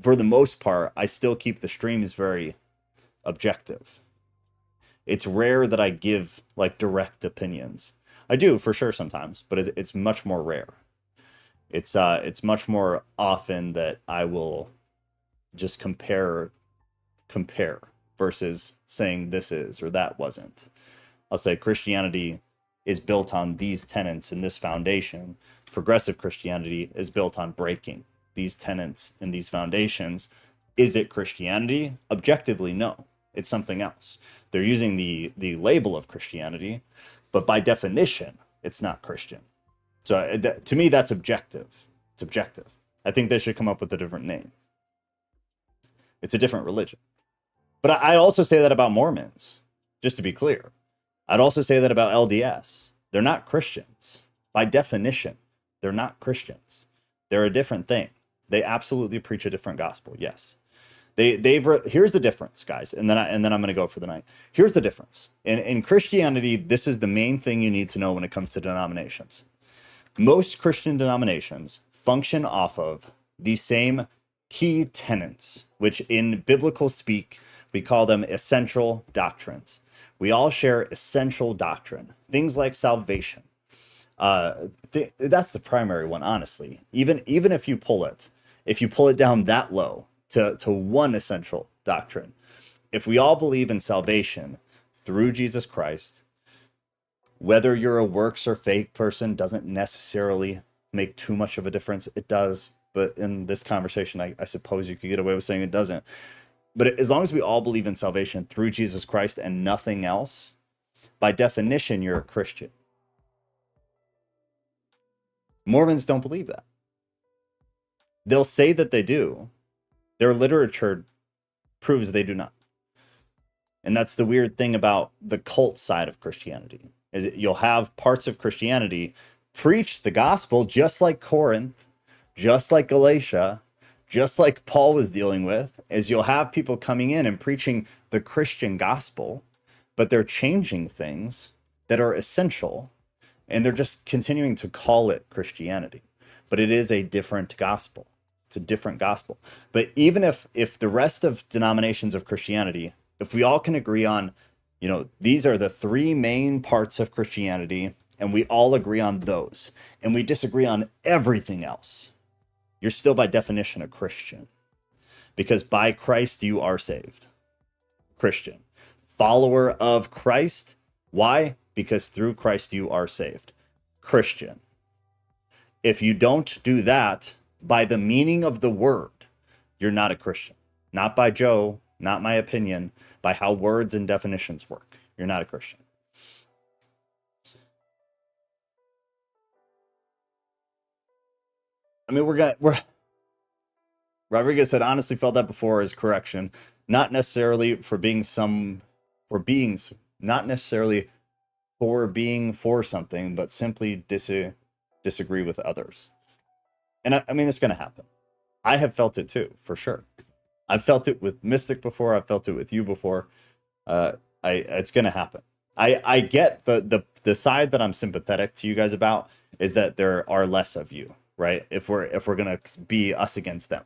for the most part, I still keep the streams very objective. It's rare that I give like direct opinions. I do for sure sometimes, but it's much more rare. It's much more often that I will just compare versus saying this is or that wasn't. I'll say Christianity is built on these tenets and this foundation. Progressive Christianity is built on breaking these tenets and these foundations. Is it Christianity? Objectively, no. It's something else. They're using the label of Christianity, but by definition, it's not Christian. So to me, that's objective. It's objective. I think they should come up with a different name. It's a different religion. But I also say that about Mormons, just to be clear. I'd also say that about LDS. They're not Christians. By definition, they're not Christians. They're a different thing. They absolutely preach a different gospel, yes. Here's the difference, guys, and then I'm going to go for the night. Here's the difference. In Christianity, this is the main thing you need to know when it comes to denominations. Most Christian denominations function off of the same key tenets, which in biblical speak, we call them essential doctrines. We all share essential doctrine, things like salvation. That's the primary one, honestly. Even if you pull it down that low, to one essential doctrine. If we all believe in salvation through Jesus Christ, whether you're a works or faith person doesn't necessarily make too much of a difference. It does, but in this conversation, I suppose you could get away with saying it doesn't. But as long as we all believe in salvation through Jesus Christ and nothing else, by definition, you're a Christian. Mormons don't believe that. They'll say that they do. Their literature proves they do not. And that's the weird thing about the cult side of Christianity, is you'll have parts of Christianity preach the gospel just like Corinth, just like Galatia, just like Paul was dealing with, is you'll have people coming in and preaching the Christian gospel, but they're changing things that are essential, and they're just continuing to call it Christianity. But it is a different gospel. It's a different gospel. But even if the rest of denominations of Christianity, if we all can agree on, these are the three main parts of Christianity, and we all agree on those, and we disagree on everything else, you're still by definition a Christian. Because by Christ you are saved. Christian. Follower of Christ. Why? Because through Christ you are saved. Christian. If you don't do that by the meaning of the word, you're not a Christian. Not by Joe, not my opinion, by how words and definitions work. You're not a Christian. I mean, Rodriguez said, honestly felt that before as correction, not necessarily not necessarily for being for something, but simply disagree with others. And I mean, it's going to happen. I have felt it too, for sure. I've felt it with Mystic before. I've felt it with you before. It's going to happen. I get the side that I'm sympathetic to you guys about is that there are less of you, right? If we're going to be us against them.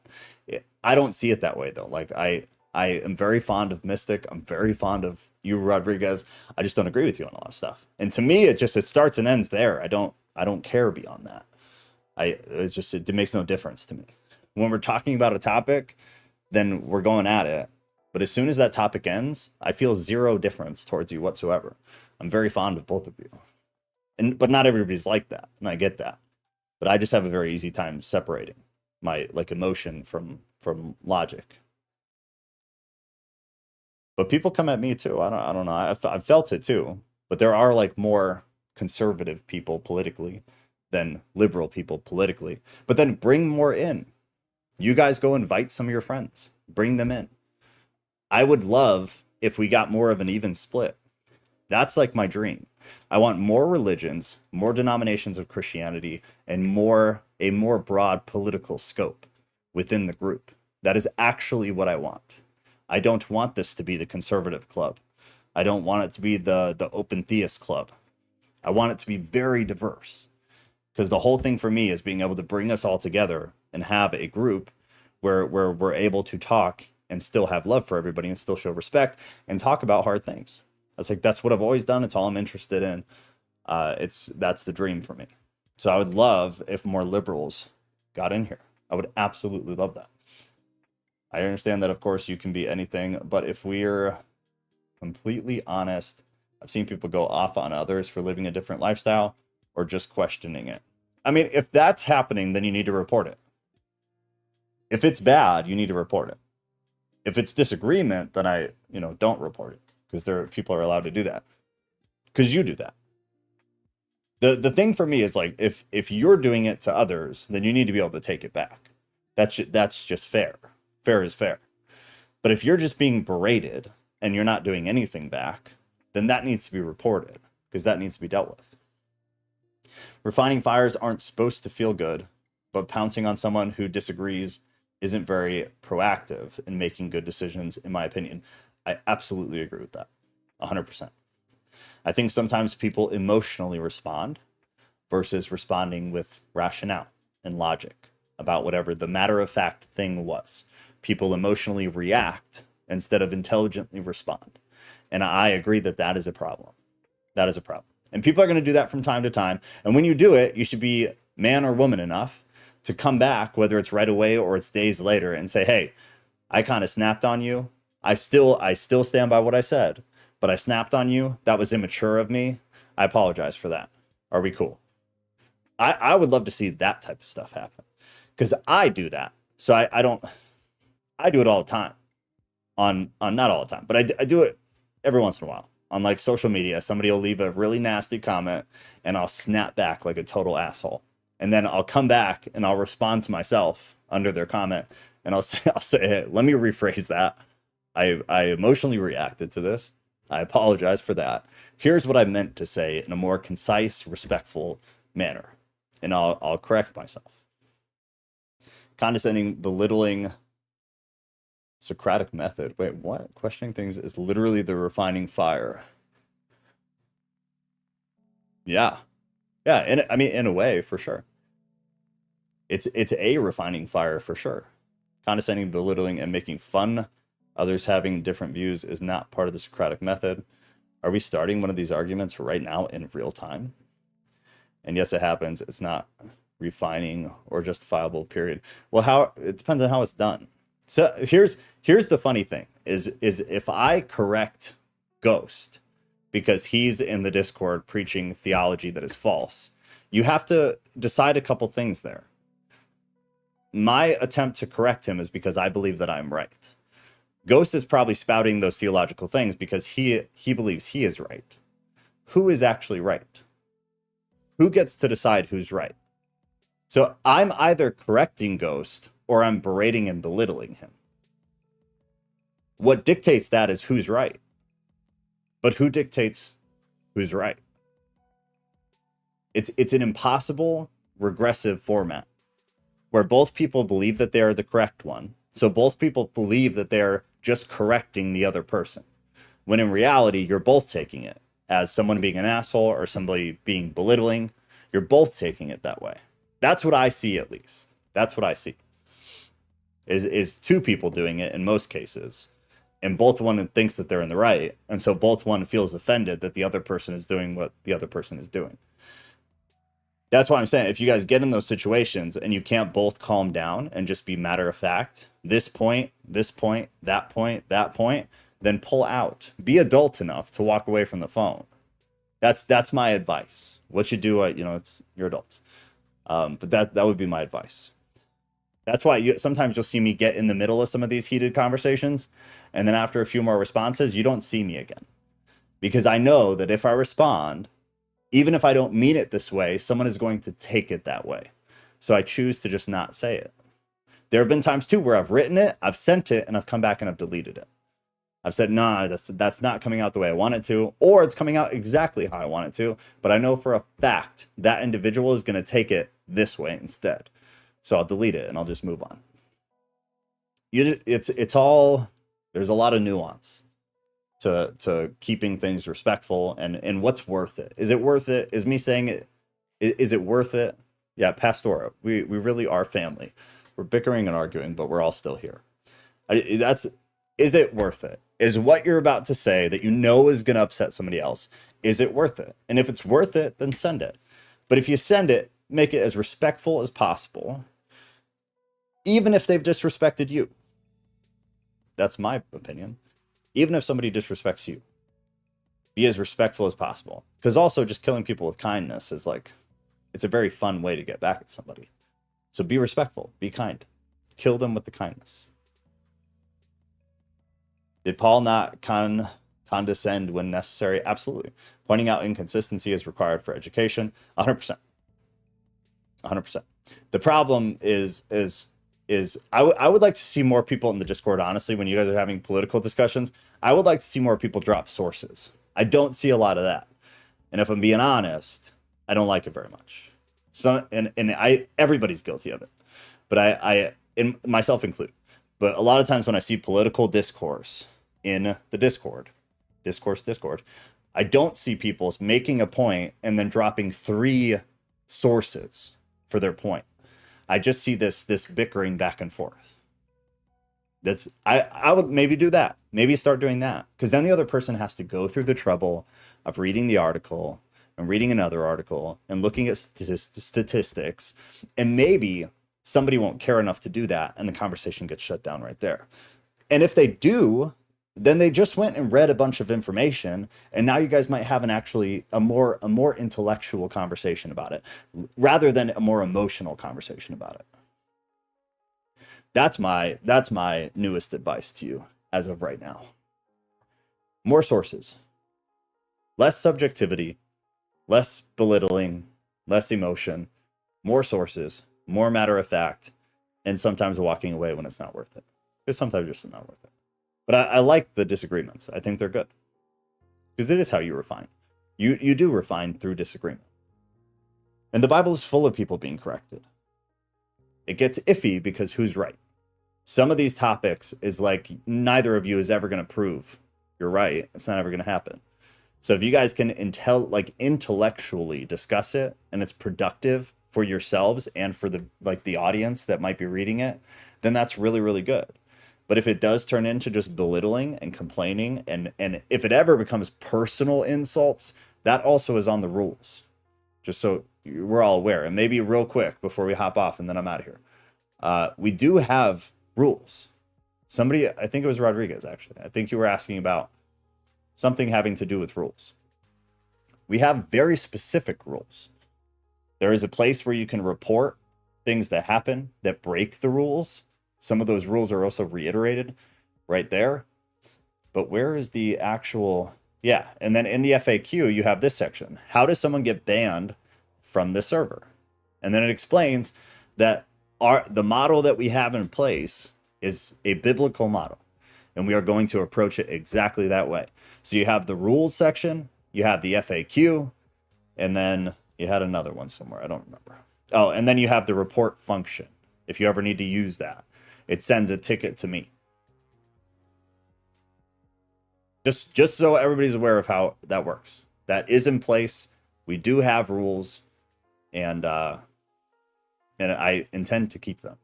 I don't see it that way though. Like I am very fond of Mystic. I'm very fond of you, Rodriguez. I just don't agree with you on a lot of stuff. And to me, it starts and ends there. I don't care beyond that. It makes no difference to me. When we're talking about a topic, then we're going at it. But as soon as that topic ends, I feel zero difference towards you whatsoever. I'm very fond of both of you. But not everybody's like that, and I get that. But I just have a very easy time separating my emotion from logic. But people come at me too. I don't know. I've felt it too. But there are more conservative people politically than liberal people politically. But then bring more in. You guys go invite some of your friends. Bring them in. I would love if we got more of an even split. That's my dream. I want more religions, more denominations of Christianity, and a more broad political scope within the group. That is actually what I want. I don't want this to be the conservative club. I don't want it to be the open theist club. I want it to be very diverse. Because the whole thing for me is being able to bring us all together and have a group where we're able to talk and still have love for everybody and still show respect and talk about hard things. That's what I've always done. It's all I'm interested in. That's the dream for me. So I would love if more liberals got in here. I would absolutely love that. I understand that, of course, you can be anything, but if we're completely honest, I've seen people go off on others for living a different lifestyle or just questioning it. I mean, if that's happening, then you need to report it. If it's bad, you need to report it. If it's disagreement, then I don't report it, because people are allowed to do that. Because you do that. The thing for me is if you're doing it to others, then you need to be able to take it back. That's just fair. Fair is fair. But if you're just being berated and you're not doing anything back, then that needs to be reported, because that needs to be dealt with. Refining fires aren't supposed to feel good, but pouncing on someone who disagrees isn't very proactive in making good decisions, in my opinion. I absolutely agree with that. 100%. I think sometimes people emotionally respond versus responding with rationale and logic about whatever the matter-of-fact thing was. People emotionally react instead of intelligently respond. And I agree that is a problem. That is a problem. And people are going to do that from time to time. And when you do it, you should be man or woman enough to come back, whether it's right away or it's days later, and say, hey, I kind of snapped on you. I still stand by what I said, but I snapped on you. That was immature of me. I apologize for that. Are we cool? I would love to see that type of stuff happen, because I do that. So I do it all the time on not all the time, but I do it every once in a while on social media. Somebody will leave a really nasty comment and I'll snap back like a total asshole. And then I'll come back and I'll respond to myself under their comment. And I'll say, hey, let me rephrase that. I emotionally reacted to this. I apologize for that. Here's what I meant to say in a more concise, respectful manner. And I'll correct myself. Condescending, belittling, Socratic method. Wait, what? Questioning things is literally the refining fire. Yeah. Yeah, in a way, for sure. It's a refining fire for sure. Condescending, belittling, and making fun others having different views is not part of the Socratic method. Are we starting one of these arguments right now in real time? And yes, it happens. It's not refining or justifiable, period. Well, how it depends on how it's done. So here's the funny thing is if I correct Ghost because he's in the Discord preaching theology that is false, you have to decide a couple things there. My attempt to correct him is because I believe that I'm right. Ghost is probably spouting those theological things because he believes he is right. Who is actually right? Who gets to decide who's right? So I'm either correcting Ghost or I'm berating and belittling him. What dictates that is who's right. But who dictates who's right? It's an impossible regressive format where both people believe that they are the correct one. So both people believe that they're just correcting the other person. When in reality, you're both taking it as someone being an asshole or somebody being belittling. You're both taking it that way. That's what I see, at least. That's what I see. Is two people doing it in most cases. And both one thinks that they're in the right. And so both one feels offended that the other person is doing what the other person is doing. That's why I'm saying if you guys get in those situations and you can't both calm down and just be matter of fact, this point, that point, then pull out. Be adult enough to walk away from the phone. That's my advice. What you do, it's you're adults. But that would be my advice. That's why sometimes you'll see me get in the middle of some of these heated conversations, and then after a few more responses, you don't see me again. Because I know that if I respond, even if I don't mean it this way, someone is going to take it that way. So I choose to just not say it. There have been times too where I've written it, I've sent it, and I've come back and I've deleted it. I've said, nah, that's not coming out the way I want it to, or it's coming out exactly how I want it to, but I know for a fact that individual is going to take it this way instead. So I'll delete it and I'll just move on. It's all, there's a lot of nuance to keeping things respectful and what's worth it. Is it worth it? Is me saying it, is it worth it? Yeah, Pastora, we really are family. We're bickering and arguing, but we're all still here. Is it worth it? Is what you're about to say that you know is going to upset somebody else, is it worth it? And if it's worth it, then send it. But if you send it, make it as respectful as possible, even if they've disrespected you. That's my opinion. Even if somebody disrespects you, be as respectful as possible. Because also just killing people with kindness is it's a very fun way to get back at somebody. So be respectful, be kind, kill them with the kindness. Did Paul not condescend when necessary? Absolutely. Pointing out inconsistency is required for education. 100%. 100%. The problem is I would like to see more people in the Discord, honestly, when you guys are having political discussions. I would like to see more people drop sources. I don't see a lot of that. And if I'm being honest, I don't like it very much. So, and everybody's guilty of it. But I myself included. But a lot of times when I see political discourse in the Discord, I don't see people making a point and then dropping 3 sources for their point. I just see this bickering back and forth. I would maybe do that. Maybe start doing that. Because then the other person has to go through the trouble of reading the article and reading another article and looking at statistics. And maybe somebody won't care enough to do that and the conversation gets shut down right there. And if they do, then they just went and read a bunch of information, and now you guys might have a more intellectual conversation about it rather than a more emotional conversation about it. That's my newest advice to you as of right now. More sources, less subjectivity, less belittling, less emotion, more sources, more matter of fact, and sometimes walking away when it's not worth it. Because sometimes it's just not worth it. But I like the disagreements. I think they're good. Because it is how you refine. You do refine through disagreement. And the Bible is full of people being corrected. It gets iffy because who's right? Some of these topics is like neither of you is ever going to prove you're right. It's not ever going to happen. So if you guys can intellectually discuss it and it's productive for yourselves and for the audience that might be reading it, then that's really, really good. But if it does turn into just belittling and complaining, and if it ever becomes personal insults, that also is on the rules. Just so we're all aware. And maybe real quick before we hop off and then I'm out of here. We do have rules. Somebody, I think it was Rodriguez, actually. I think you were asking about something having to do with rules. We have very specific rules. There is a place where you can report things that happen that break the rules. Some of those rules are also reiterated right there. But where is the actual... Yeah, and then in the FAQ, you have this section. How does someone get banned from the server? And then it explains that the model that we have in place is a biblical model, and we are going to approach it exactly that way. So you have the rules section, you have the FAQ, and then you had another one somewhere. I don't remember. Oh, and then you have the report function. If you ever need to use that, it sends a ticket to me. Just so everybody's aware of how that works. That is in place. We do have rules, and I intend to keep them.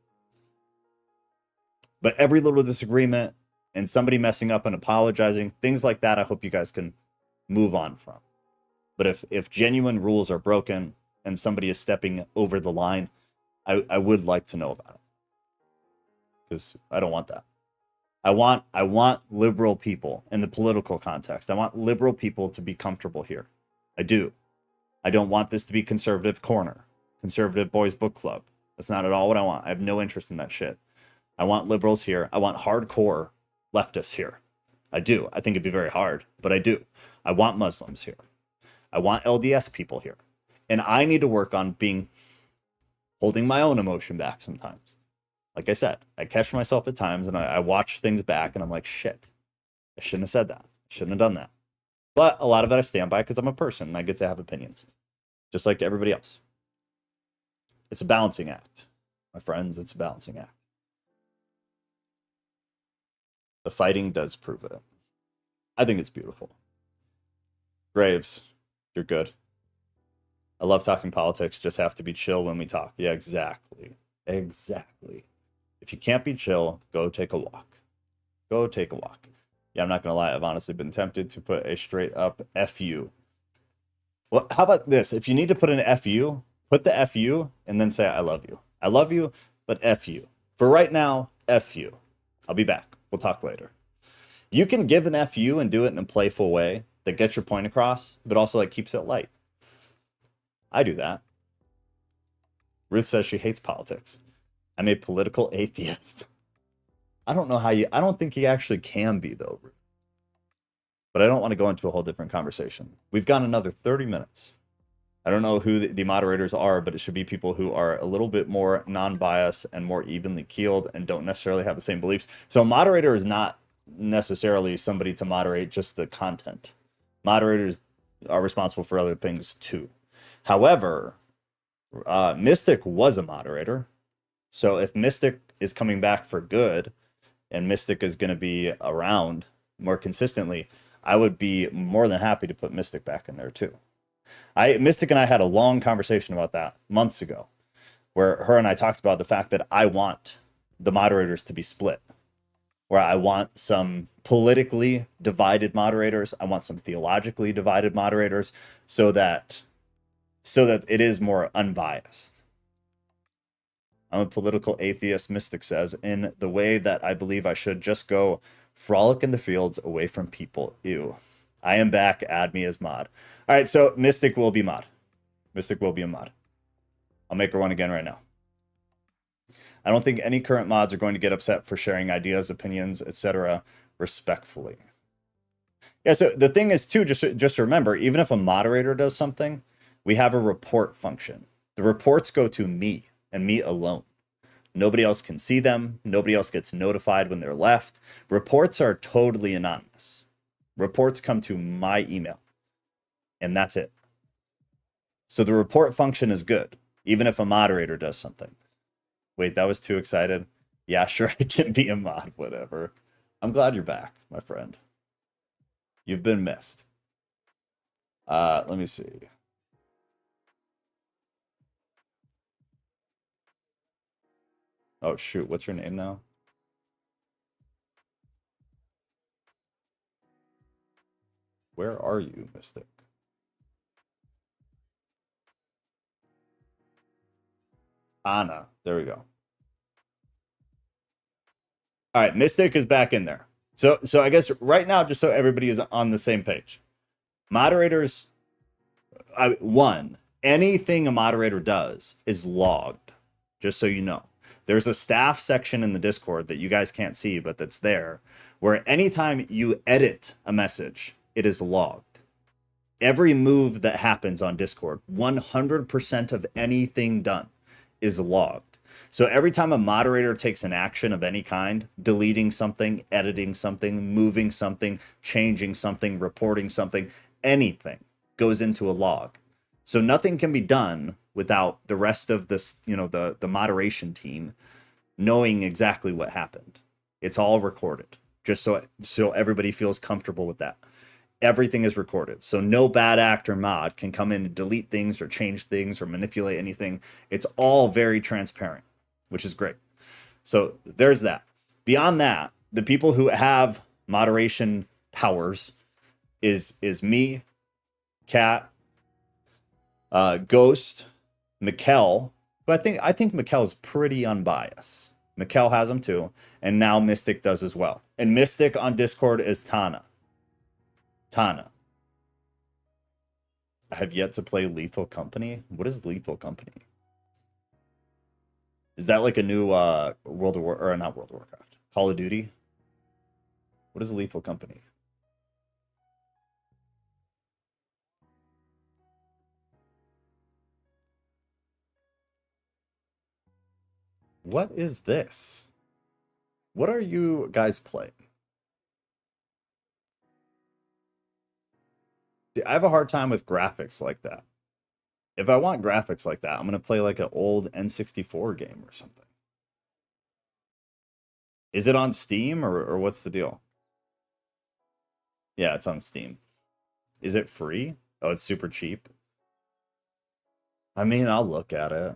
But every little disagreement and somebody messing up and apologizing, things like that, I hope you guys can move on from. But if genuine rules are broken and somebody is stepping over the line, I would like to know about it. Because I don't want that. I want liberal people in the political context. I want liberal people to be comfortable here. I do. I don't want this to be conservative corner, conservative boys book club. That's not at all what I want. I have no interest in that shit. I want liberals here. I want hardcore leftists here. I do. I think it'd be very hard, but I do. I want Muslims here. I want LDS people here. And I need to work on holding my own emotion back sometimes. Like I said, I catch myself at times and I watch things back and I'm like, shit, I shouldn't have said that. Shouldn't have done that. But a lot of it I stand by because I'm a person and I get to have opinions, just like everybody else. It's a balancing act, my friends. It's a balancing act. The fighting does prove it. I think it's beautiful. Graves, you're good. I love talking politics. Just have to be chill when we talk. Yeah, exactly. Exactly. If you can't be chill, go take a walk. Go take a walk. Yeah, I'm not going to lie. I've honestly been tempted to put a straight up FU. Well, how about this? If you need to put an FU, put the FU and then say, I love you. I love you, but FU. For right now, FU. I'll be back. We'll talk later. You can give an FU and do it in a playful way that gets your point across, but also like keeps it light. I do that. Ruth says she hates politics. I'm a political atheist. I don't know how I don't think you actually can be though, Ruth. But I don't want to go into a whole different conversation. We've got another 30 minutes. I don't know who the moderators are, but it should be people who are a little bit more non-biased and more evenly keeled and don't necessarily have the same beliefs. So a moderator is not necessarily somebody to moderate just the content. Moderators are responsible for other things too. However, Mystic was a moderator. So if Mystic is coming back for good and Mystic is going to be around more consistently, I would be more than happy to put Mystic back in there too. Mystic and I had a long conversation about that months ago, where her and I talked about the fact that I want the moderators to be split, where I want some politically divided moderators. I want some theologically divided moderators so that it is more unbiased. I'm a political atheist, Mystic says, in the way that I believe I should just go frolic in the fields away from people. Ew. I am back. Add me as mod. All right, so Mystic will be mod. Mystic will be a mod. I'll make her one again right now. I don't think any current mods are going to get upset for sharing ideas, opinions, etc. respectfully. Yeah, so the thing is, too, just remember, even if a moderator does something, we have a report function. The reports go to me and me alone. Nobody else can see them. Nobody else gets notified when they're left. Reports are totally anonymous. Reports come to my email, and that's it. So the report function is good, even if a moderator does something. Wait, that was too excited. Yeah, sure, I can be a mod, whatever. I'm glad you're back, my friend. You've been missed. Let me see. Oh shoot, what's your name now? Where are you, Mystic? Anna. There we go. All right, Mystic is back in there. So I guess right now, just so everybody is on the same page, moderators. One, anything a moderator does is logged. Just so you know, there's a staff section in the Discord that you guys can't see, but that's there, where anytime you edit a message, it is logged. Every move that happens on Discord, 100% of anything done is logged. So every time a moderator takes an action of any kind, deleting something, editing something, moving something, changing something, reporting something, anything goes into a log. So nothing can be done without the rest of this, the moderation team knowing exactly what happened. It's all recorded, just so everybody feels comfortable with that. Everything is recorded. So no bad actor mod can come in and delete things or change things or manipulate anything. It's all very transparent, which is great. So there's that. Beyond that, the people who have moderation powers is me, Kat, Ghost, Mikkel. But I think Mikkel's pretty unbiased. Mikkel has them too, and now Mystic does as well. And Mystic on Discord is Tana. Tana. I have yet to play Lethal Company. What is Lethal Company? Is that like a new World of War, or not World of Warcraft? Call of Duty? What is Lethal Company? What is this? What are you guys playing? See, I have a hard time with graphics like that. If I want graphics like that, I'm going to play like an old N64 game or something. Is it on Steam or what's the deal? Yeah, it's on Steam. Is it free? Oh, it's super cheap. I mean, I'll look at it.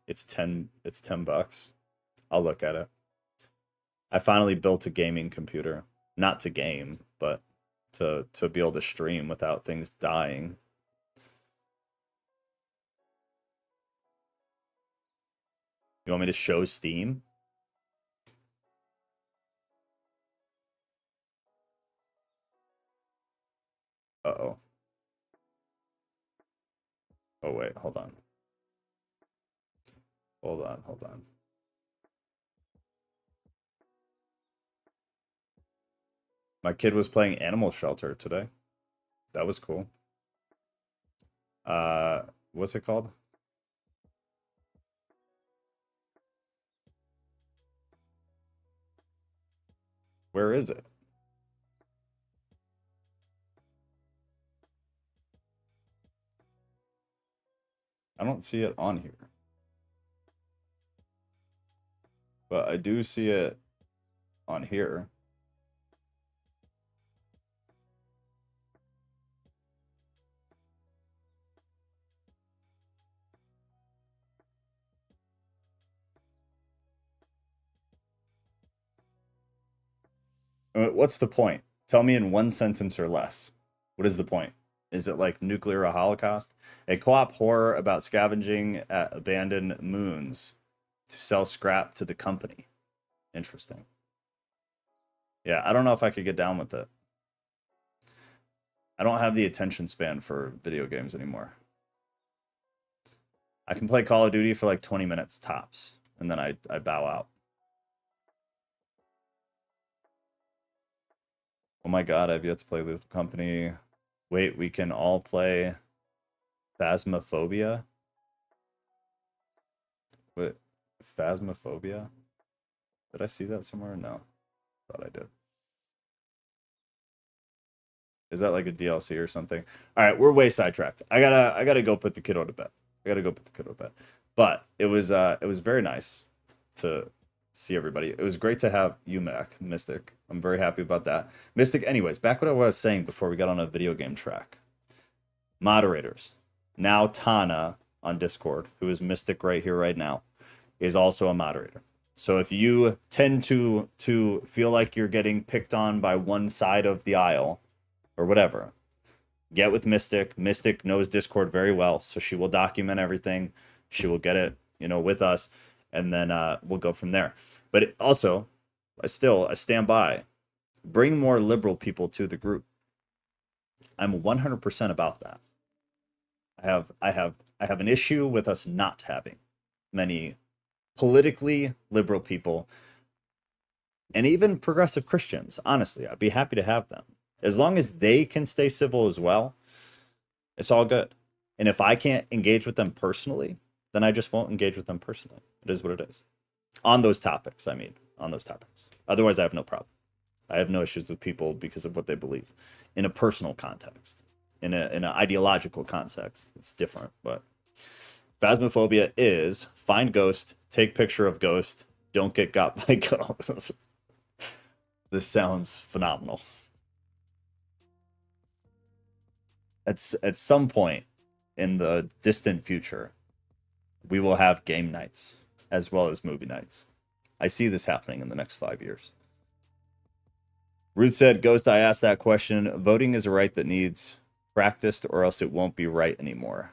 It's 10 bucks. I'll look at it. I finally built a gaming computer. Not to game, but to be able to stream without things dying. You want me to show Steam? Uh-oh. Oh, wait, hold on. Hold on. My kid was playing Animal Shelter today. That was cool. What's it called? Where is it? I don't see it on here. But I do see it on here. What's the point? Tell me in one sentence or less. What is the point? Is it like nuclear holocaust? A co-op horror about scavenging at abandoned moons to sell scrap to the company. Interesting. Yeah, I don't know if I could get down with it. I don't have the attention span for video games anymore. I can play Call of Duty for like 20 minutes tops, and then I bow out. Oh my god, I've yet to play Lethal Company. Wait, we can all play Phasmophobia? What? Phasmophobia? Did I see that somewhere? No. Thought I did. Is that like a DLC or something? All right, we're way sidetracked. I gotta go put the kiddo to bed. But it was very nice to see everybody. It was great to have you, Mac, Mystic. I'm very happy about that. Mystic, anyways, back what I was saying before we got on a video game track. Moderators. Now Tana on Discord, who is Mystic right here, right now. is also a moderator. So if you tend to feel like you're getting picked on by one side of the aisle or whatever, get with Mystic. Mystic knows Discord very well, so she will document everything. She will get it, with us, and then we'll go from there. But also, I stand by. Bring more liberal people to the group. I'm 100% about that. I have an issue with us not having many politically liberal people, and even progressive Christians. Honestly, I'd be happy to have them. As long as they can stay civil as well, it's all good. And if I can't engage with them personally, then I just won't engage with them personally. It is what it is. On those topics, on those topics. Otherwise, I have no problem. I have no issues with people because of what they believe. In a personal context, in an ideological context, it's different. But Phasmophobia is find ghost, take picture of ghost, don't get got by ghost. This sounds phenomenal. At some point in the distant future, we will have game nights as well as movie nights. I see this happening in the next 5 years. Root said, Ghost, I asked that question. Voting is a right that needs practiced or else it won't be right anymore.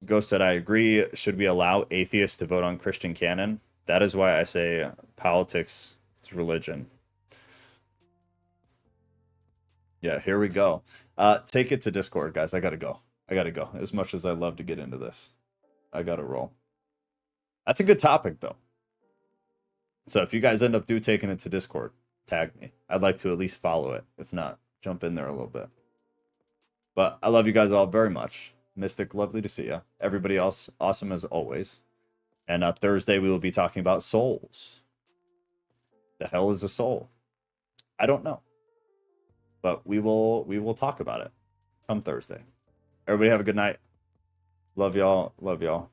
Ghost said, I agree. Should we allow atheists to vote on Christian canon? That is why I say politics is religion. Yeah, here we go. Take it to Discord, guys. I gotta go. As much as I love to get into this, I gotta roll. That's a good topic, though. So if you guys end up taking it to Discord, tag me. I'd like to at least follow it. If not, jump in there a little bit. But I love you guys all very much. Mystic, lovely to see you. Everybody else, awesome as always. And Thursday we will be talking about souls. The hell is a soul? I don't know. But we will talk about it come Thursday. Everybody have a good night. Love y'all. Love y'all.